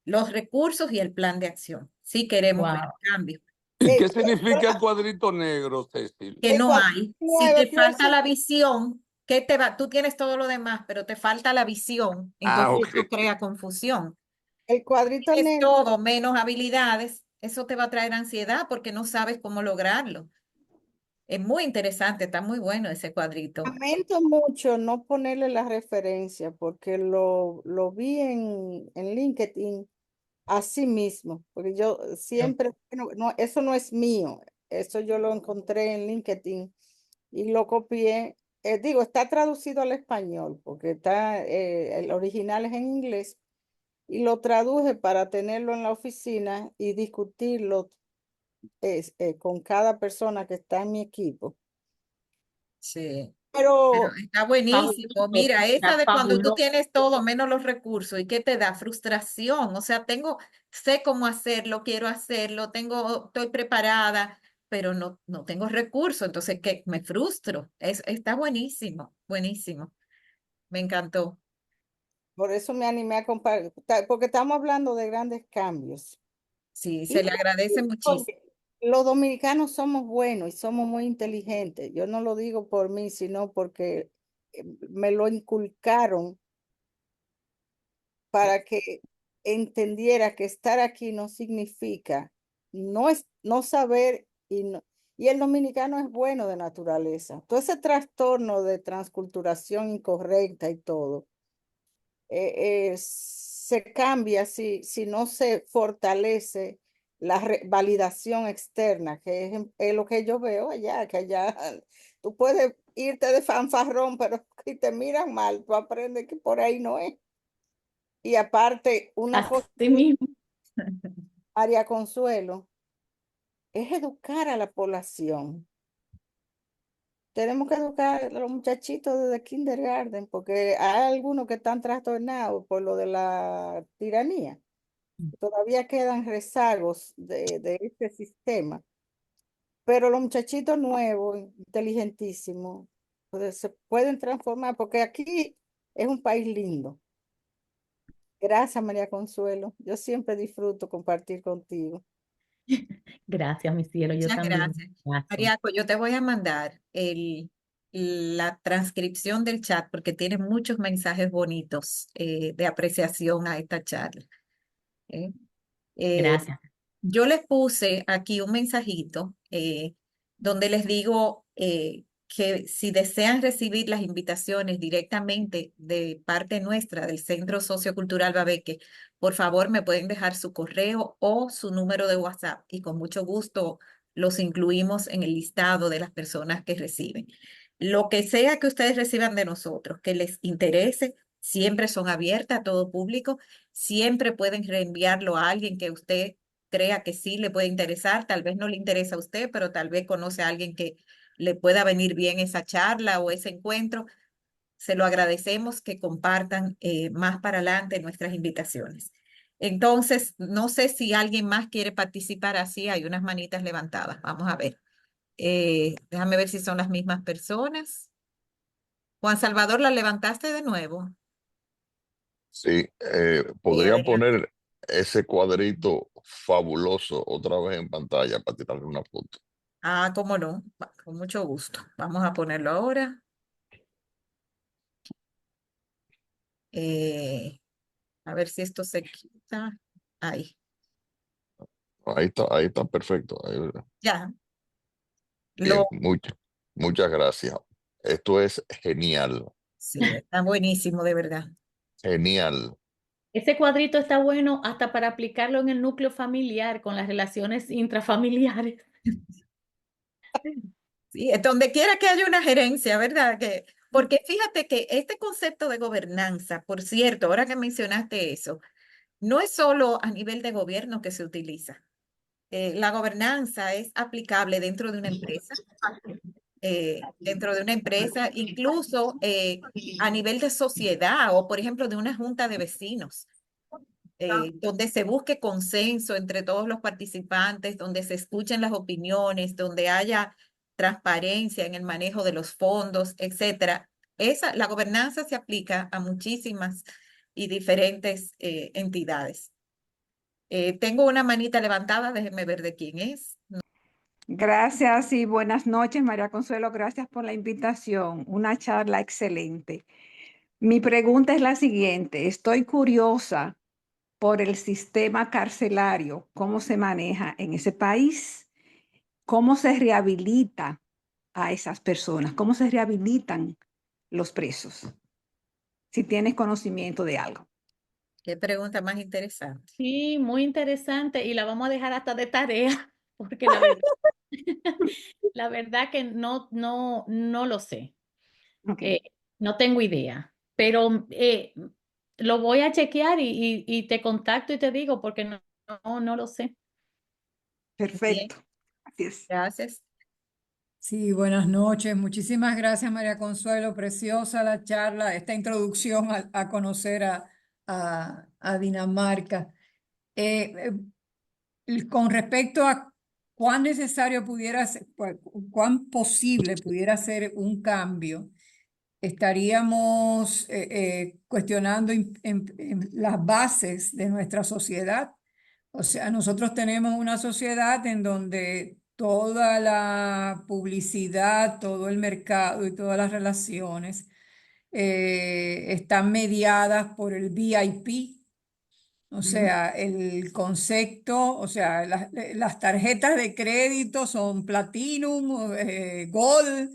los recursos y el plan de acción. Si queremos ver Wow. cambios, ¿Y qué Eh, significa el cuadrito negro, Cecil? que el no cuadrito hay. Si 9 te falta pienso la visión, ¿qué te va? Tú tienes todo lo demás, pero te falta la visión, Ah, entonces ok. eso crea confusión. el cuadrito Es negro, todo menos habilidades, eso te va a traer ansiedad porque no sabes cómo lograrlo. Es muy interesante, está muy bueno ese cuadrito. lamento mucho no ponerle la referencia porque lo vi en LinkedIn así mismo, porque yo siempre, bueno, no, eso no es mío, eso yo lo encontré en LinkedIn y lo copié. Digo, está traducido al español porque está, el original es en inglés y lo traduje para tenerlo en la oficina y discutirlo con cada persona que está en mi equipo. Sí, pero Pero está buenísimo. Fabuloso, Mira, esa está de cuando tú fabuloso. tienes todo menos los recursos y qué te da frustración. O sea, sé cómo hacerlo, quiero hacerlo, estoy preparada, pero no tengo recursos, entonces que me frustro. Está buenísimo, buenísimo. Me encantó. por eso me animé a compartir, porque estamos hablando de grandes cambios. Sí, Y se le agradece muchísimo. porque los dominicanos somos buenos y somos muy inteligentes. Yo no lo digo por mí, sino porque me lo inculcaron para que entendiera que estar aquí no significa no saber y el dominicano es bueno de naturaleza. Todo ese trastorno de transculturación incorrecta y todo se cambia si no se fortalece la validación externa, que es lo que yo veo allá, que allá tú puedes irte de fanfarrón, pero si te miran mal, tú aprendes que por ahí no es. Y aparte, una cosa Así mismo. María Consuelo, es educar a la población. Tenemos que educar a los muchachitos desde kindergarten, porque hay algunos que están trastornados por lo de la tiranía. Todavía quedan rezagos de este sistema. Pero los muchachitos nuevos, inteligentísimos, pues, se pueden transformar, porque aquí es un país lindo. Gracias, María Consuelo. Yo siempre disfruto compartir contigo. Gracias, mi cielo, yo Muchas también. gracias. Gracias. Mariaco, yo te voy a mandar la transcripción del chat porque tiene muchos mensajes bonitos de apreciación a esta charla. ¿Eh? Eh, Gracias. Yo les puse aquí un mensajito donde les digo que si desean recibir las invitaciones directamente de parte nuestra del Centro Sociocultural Babeque, por favor me pueden dejar su correo o su número de WhatsApp y con mucho gusto los incluimos en el listado de las personas que reciben. Lo que sea que ustedes reciban de nosotros, que les interese, siempre son abiertas a todo público, siempre pueden reenviarlo a alguien que usted crea que sí le puede interesar, tal vez no le interesa a usted, pero tal vez conoce a alguien que le pueda venir bien esa charla o ese encuentro. Se lo agradecemos que compartan más para adelante nuestras invitaciones. Entonces, no sé si alguien más quiere participar así, hay unas manitas levantadas. Vamos a ver. Déjame ver si son las mismas personas. Juan Salvador, ¿la levantaste de nuevo? Sí, Sí, podría adelante. poner ese cuadrito fabuloso otra vez en pantalla para tirarle una foto. Ah, cómo no, con mucho gusto. Vamos a ponerlo ahora. Eh, a ver si esto se quita. Ahí, Ahí está perfecto. ya. Bien, Lo, muchas gracias. Esto es genial, sí, está buenísimo, de verdad. genial. Ese cuadrito está bueno hasta para aplicarlo en el núcleo familiar con las relaciones intrafamiliares. Sí, es donde quiera que haya una gerencia, ¿verdad? Porque fíjate que este concepto de gobernanza, por cierto, ahora que mencionaste eso, no es solo a nivel de gobierno que se utiliza. La gobernanza es aplicable dentro de una empresa, incluso a nivel de sociedad o, por ejemplo, de una junta de vecinos, donde se busque consenso entre todos los participantes, donde se escuchen las opiniones, donde haya transparencia en el manejo de los fondos, etcétera. La gobernanza se aplica a muchísimas y diferentes entidades. Tengo una manita levantada, déjenme ver de quién es. Gracias y buenas noches, María Consuelo. Gracias por la invitación. Una charla excelente. Mi pregunta es la siguiente. Estoy curiosa por el sistema carcelario, cómo se maneja en ese país, cómo se rehabilita a esas personas, cómo se rehabilitan los presos, si tienes conocimiento de algo. Qué pregunta más interesante. Sí, muy interesante y la vamos a dejar hasta de tarea porque la verdad, la verdad que no lo sé. Ok, No tengo idea, pero lo voy a chequear y te contacto y te digo porque no lo sé. Bien, perfecto. Así es. gracias. Sí, buenas noches. Muchísimas gracias, María Consuelo. Preciosa la charla, esta introducción a conocer a Dinamarca. Con respecto a cuán necesario pudiera ser, cuán posible pudiera ser un cambio, estaríamos cuestionando en las bases de nuestra sociedad. O sea, nosotros tenemos una sociedad en donde toda la publicidad, todo el mercado y todas las relaciones están mediadas por el VIP. O sea, el concepto, o sea, las tarjetas de crédito son Platinum, Gold,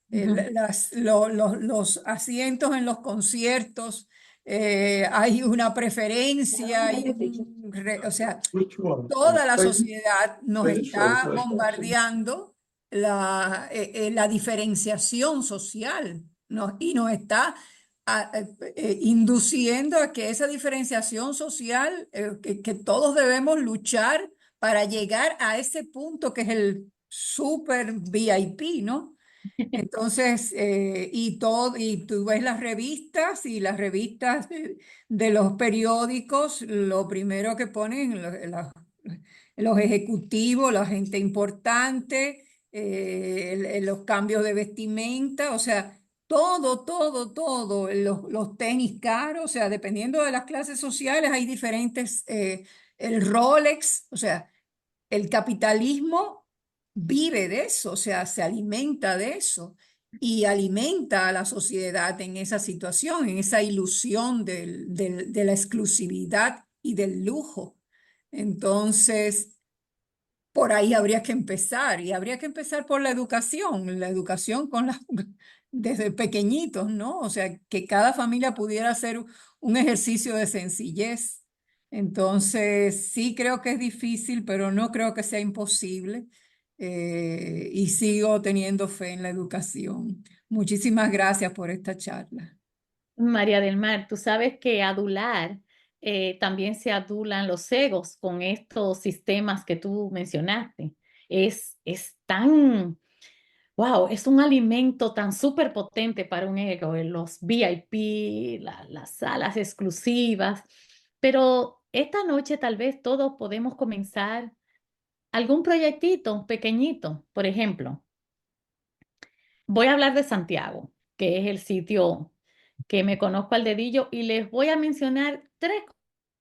los asientos en los conciertos, hay una preferencia, o sea, toda la sociedad nos está bombardeando la diferenciación social, ¿no? Y nos está induciendo a que esa diferenciación social, que todos debemos luchar para llegar a ese punto que es el super VIP, ¿no? Entonces, y tú ves las revistas y las revistas de los periódicos, lo primero que ponen los ejecutivos, la gente importante, los cambios de vestimenta, o sea, todo, los tenis caros, o sea, dependiendo de las clases sociales hay diferentes, el Rolex, o sea, el capitalismo vive de eso, o sea, se alimenta de eso y alimenta a la sociedad en esa situación, en esa ilusión de la exclusividad y del lujo. Entonces, por ahí habría que empezar y habría que empezar por la educación desde pequeñitos, ¿no? O sea, que cada familia pudiera hacer un ejercicio de sencillez. Entonces, sí creo que es difícil, pero no creo que sea imposible. Y sigo teniendo fe en la educación. Muchísimas gracias por esta charla. María del Mar, tú sabes que adular, también se adulan los egos con estos sistemas que tú mencionaste. Es tan, wow, es un alimento tan súper potente para un ego, los VIP, las salas exclusivas. Pero esta noche tal vez todos podemos comenzar algún proyectito pequeñito. Por ejemplo, voy a hablar de Santiago, que es el sitio que me conozco al dedillo, y les voy a mencionar tres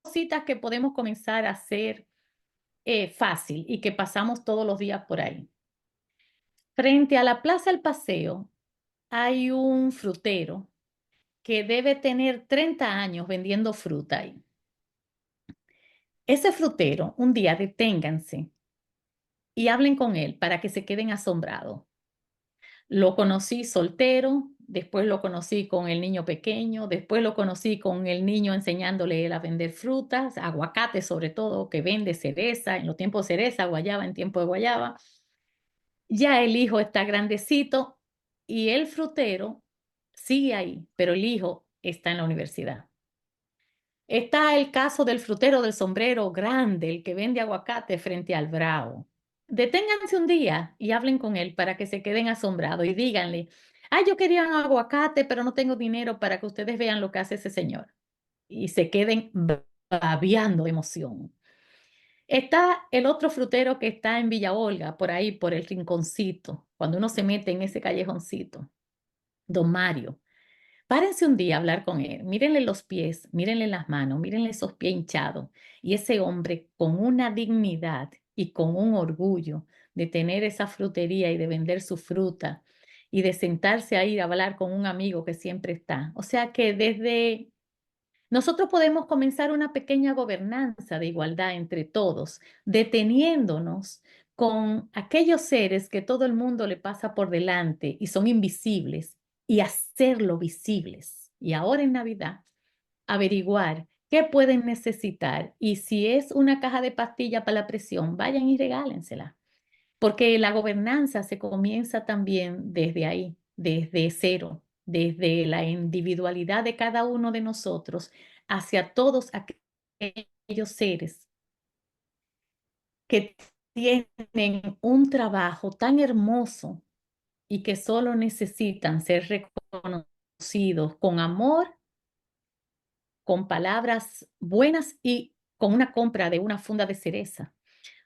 cositas que podemos comenzar a hacer fácil y que pasamos todos los días por ahí. Frente a la Plaza del Paseo hay un frutero que debe tener 30 años vendiendo fruta ahí. Ese frutero, un día deténganse y hablen con él para que se queden asombrados. Lo conocí soltero, después lo conocí con el niño pequeño, después lo conocí con el niño enseñándole él a vender frutas, aguacate sobre todo, que vende cereza, en los tiempos de cereza, guayaba en tiempo de guayaba. Ya el hijo está grandecito y el frutero sigue ahí, pero el hijo está en la universidad. Está el caso del frutero del sombrero grande, el que vende aguacate frente al Bravo. Deténganse un día y hablen con él para que se queden asombrados y díganle, yo quería un aguacate, pero no tengo dinero para que ustedes vean lo que hace ese señor. Y se queden babeando de emoción. Está el otro frutero que está en Villa Olga, por ahí, por el rinconcito, cuando uno se mete en ese callejoncito. Don Mario. Párense un día a hablar con él, mírenle los pies, mírenle las manos, mírenle esos pies hinchados. Y ese hombre con una dignidad y con un orgullo de tener esa frutería y de vender su fruta y de sentarse a ir a hablar con un amigo que siempre está. O sea que desde nosotros podemos comenzar una pequeña gobernanza de igualdad entre todos, deteniéndonos con aquellos seres que todo el mundo le pasa por delante y son invisibles y hacerlo visibles. Y ahora en Navidad, averiguar qué pueden necesitar y si es una caja de pastilla para la presión, vayan y regálensela. Porque la gobernanza se comienza también desde ahí, desde cero, desde la individualidad de cada uno de nosotros hacia todos aquellos seres que tienen un trabajo tan hermoso y que solo necesitan ser reconocidos con amor, con palabras buenas y con una compra de una funda de cereza.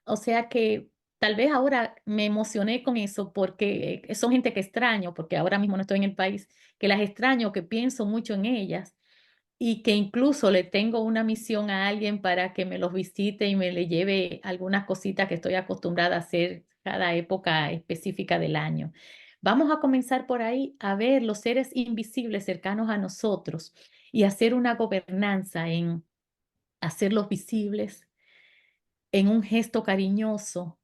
O sea que tal vez ahora me emocioné con eso porque son gente que extraño, porque ahora mismo no estoy en el país, que las extraño, que pienso mucho en ellas y que incluso le tengo una misión a alguien para que me los visite y me le lleve algunas cositas que estoy acostumbrada a hacer cada época específica del año. Vamos a comenzar por ahí a ver los seres invisibles cercanos a nosotros y hacer una gobernanza en hacerlos visibles en un gesto cariñoso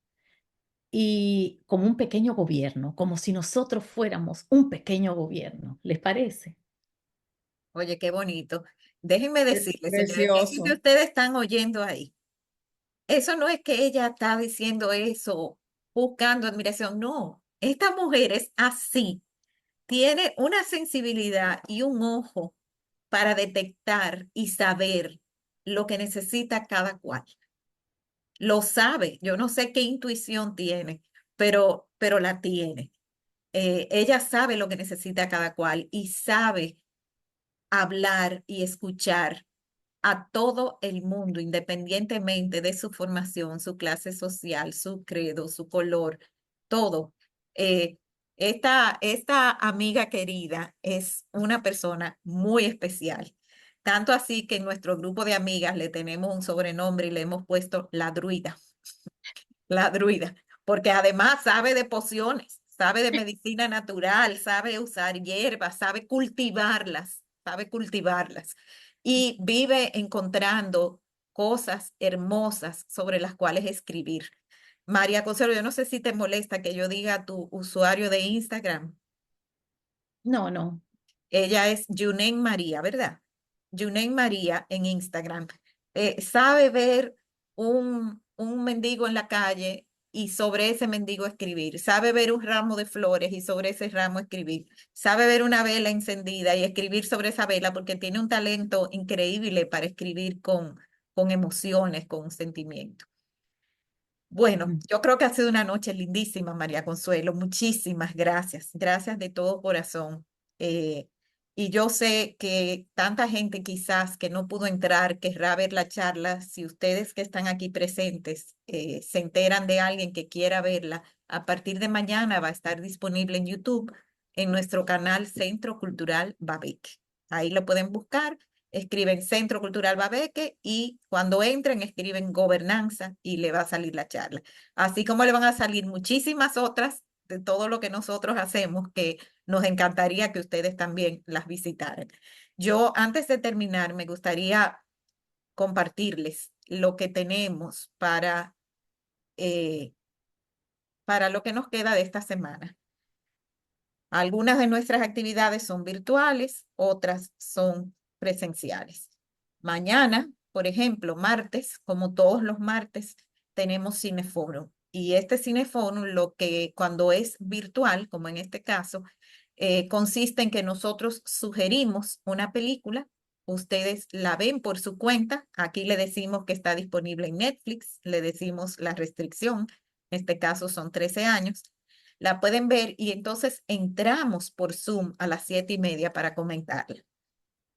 y como un pequeño gobierno, como si nosotros fuéramos un pequeño gobierno. ¿Les parece? Oye, qué bonito. Déjenme decirles, señores, que eso que Precioso. ustedes están oyendo ahí, eso no es que ella está diciendo eso buscando admiración, no. Esta mujer es así, tiene una sensibilidad y un ojo para detectar y saber lo que necesita cada cual. Lo sabe, yo no sé qué intuición tiene, pero la tiene. Ella sabe lo que necesita cada cual y sabe hablar y escuchar a todo el mundo, independientemente de su formación, su clase social, su credo, su color, todo. Eh, esta amiga querida es una persona muy especial. Tanto así que en nuestro grupo de amigas le tenemos un sobrenombre y le hemos puesto la druida, porque además sabe de pociones, sabe de medicina natural, sabe usar hierbas, sabe cultivarlas y vive encontrando cosas hermosas sobre las cuales escribir. María Consuelo, yo no sé si te molesta que yo diga tu usuario de Instagram. No, no. Ella es Yunen María, ¿verdad? Yunen María en Instagram. Sabe ver un mendigo en la calle y sobre ese mendigo escribir. Sabe ver un ramo de flores y sobre ese ramo escribir. Sabe ver una vela encendida y escribir sobre esa vela porque tiene un talento increíble para escribir con emociones, con sentimientos. Bueno, yo creo que ha sido una noche lindísima, María Consuelo. Muchísimas gracias. Gracias de todo corazón. Eh, y yo sé que tanta gente quizás que no pudo entrar querrá ver la charla. Si ustedes que están aquí presentes se enteran de alguien que quiera verla, a partir de mañana va a estar disponible en YouTube en nuestro canal Centro Cultural Babeque. Ahí lo pueden buscar, escriben Centro Cultural Babeque y cuando entren escriben gobernanza y le va a salir la charla. Así como le van a salir muchísimas otras de todo lo que nosotros hacemos que nos encantaría que ustedes también las visitaran. Yo antes de terminar me gustaría compartirles lo que tenemos para lo que nos queda de esta semana. Algunas de nuestras actividades son virtuales, otras son presenciales. Mañana, por ejemplo, martes, como todos los martes, tenemos Cineforum. Y este Cineforum, lo que cuando es virtual, como en este caso, consiste en que nosotros sugerimos una película, ustedes la ven por su cuenta, aquí le decimos que está disponible en Netflix, le decimos la restricción, en este caso son 13 años, la pueden ver y entonces entramos por Zoom a las 7:30 para comentarla.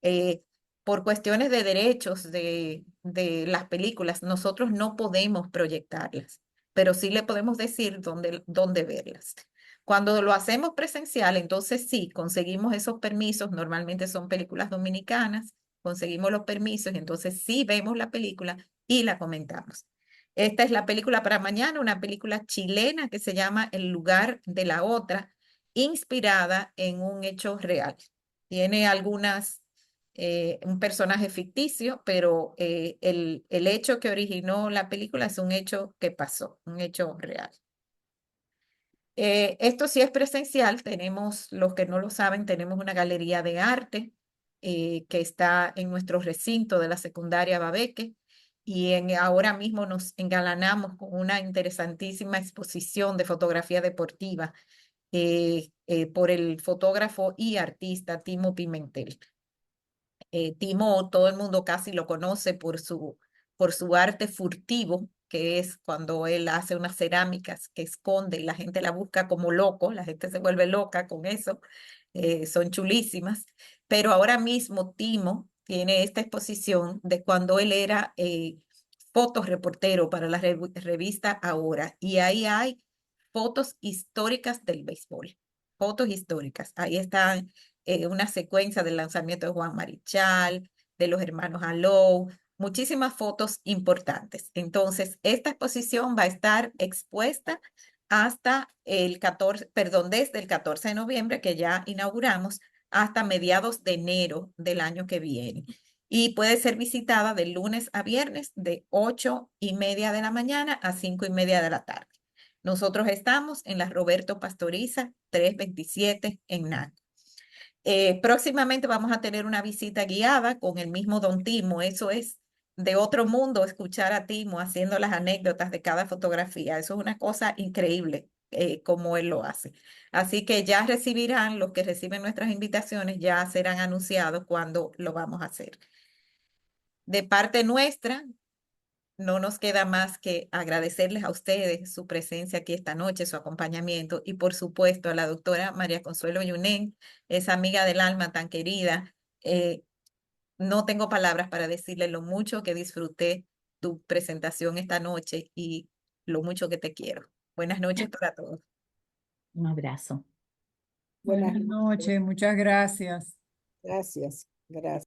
Eh, por cuestiones de derechos de las películas, nosotros no podemos proyectarlas, pero sí le podemos decir dónde verlas. Cuando lo hacemos presencial, entonces sí, conseguimos esos permisos, normalmente son películas dominicanas, conseguimos los permisos, entonces sí vemos la película y la comentamos. Esta es la película para mañana, una película chilena que se llama El lugar de la otra, inspirada en un hecho real. Tiene un personaje ficticio, pero el hecho que originó la película es un hecho que pasó, un hecho real. Esto sí es presencial, tenemos, los que no lo saben, tenemos una galería de arte que está en nuestro recinto de la secundaria Babeque y ahora mismo nos engalanamos con una interesantísima exposición de fotografía deportiva por el fotógrafo y artista Timo Pimentel. Timo, todo el mundo casi lo conoce por su arte furtivo, que es cuando él hace unas cerámicas que esconde y la gente la busca como loco, la gente se vuelve loca con eso, son chulísimas. Pero ahora mismo Timo tiene esta exposición de cuando él era fotoreportero para la revista Ahora, y ahí hay fotos históricas del béisbol, fotos históricas. Ahí están una secuencia del lanzamiento de Juan Marichal, de los hermanos Alou, muchísimas fotos importantes. Entonces, esta exposición va a estar expuesta hasta el 14, perdón, desde el 14 de noviembre, que ya inauguramos, hasta mediados de enero del año que viene. Y puede ser visitada de lunes a viernes de 8:30 de la mañana a 5:30 de la tarde. Nosotros estamos en la Roberto Pastoriza 327 en Naco. Próximamente vamos a tener una visita guiada con el mismo Don Timo. Eso es de otro mundo escuchar a Timo haciendo las anécdotas de cada fotografía. Eso es una cosa increíble. como él lo hace. Así que ya recibirán, los que reciben nuestras invitaciones, ya serán anunciados cuando lo vamos a hacer. De parte nuestra, no nos queda más que agradecerles a ustedes su presencia aquí esta noche, su acompañamiento y por supuesto a la doctora María Consuelo Yunén, esa amiga del alma tan querida. No tengo palabras para decirle lo mucho que disfruté tu presentación esta noche y lo mucho que te quiero. Buenas noches para todos. Un abrazo. Buenas Buenas noches. noches, muchas gracias. Gracias. Gracias.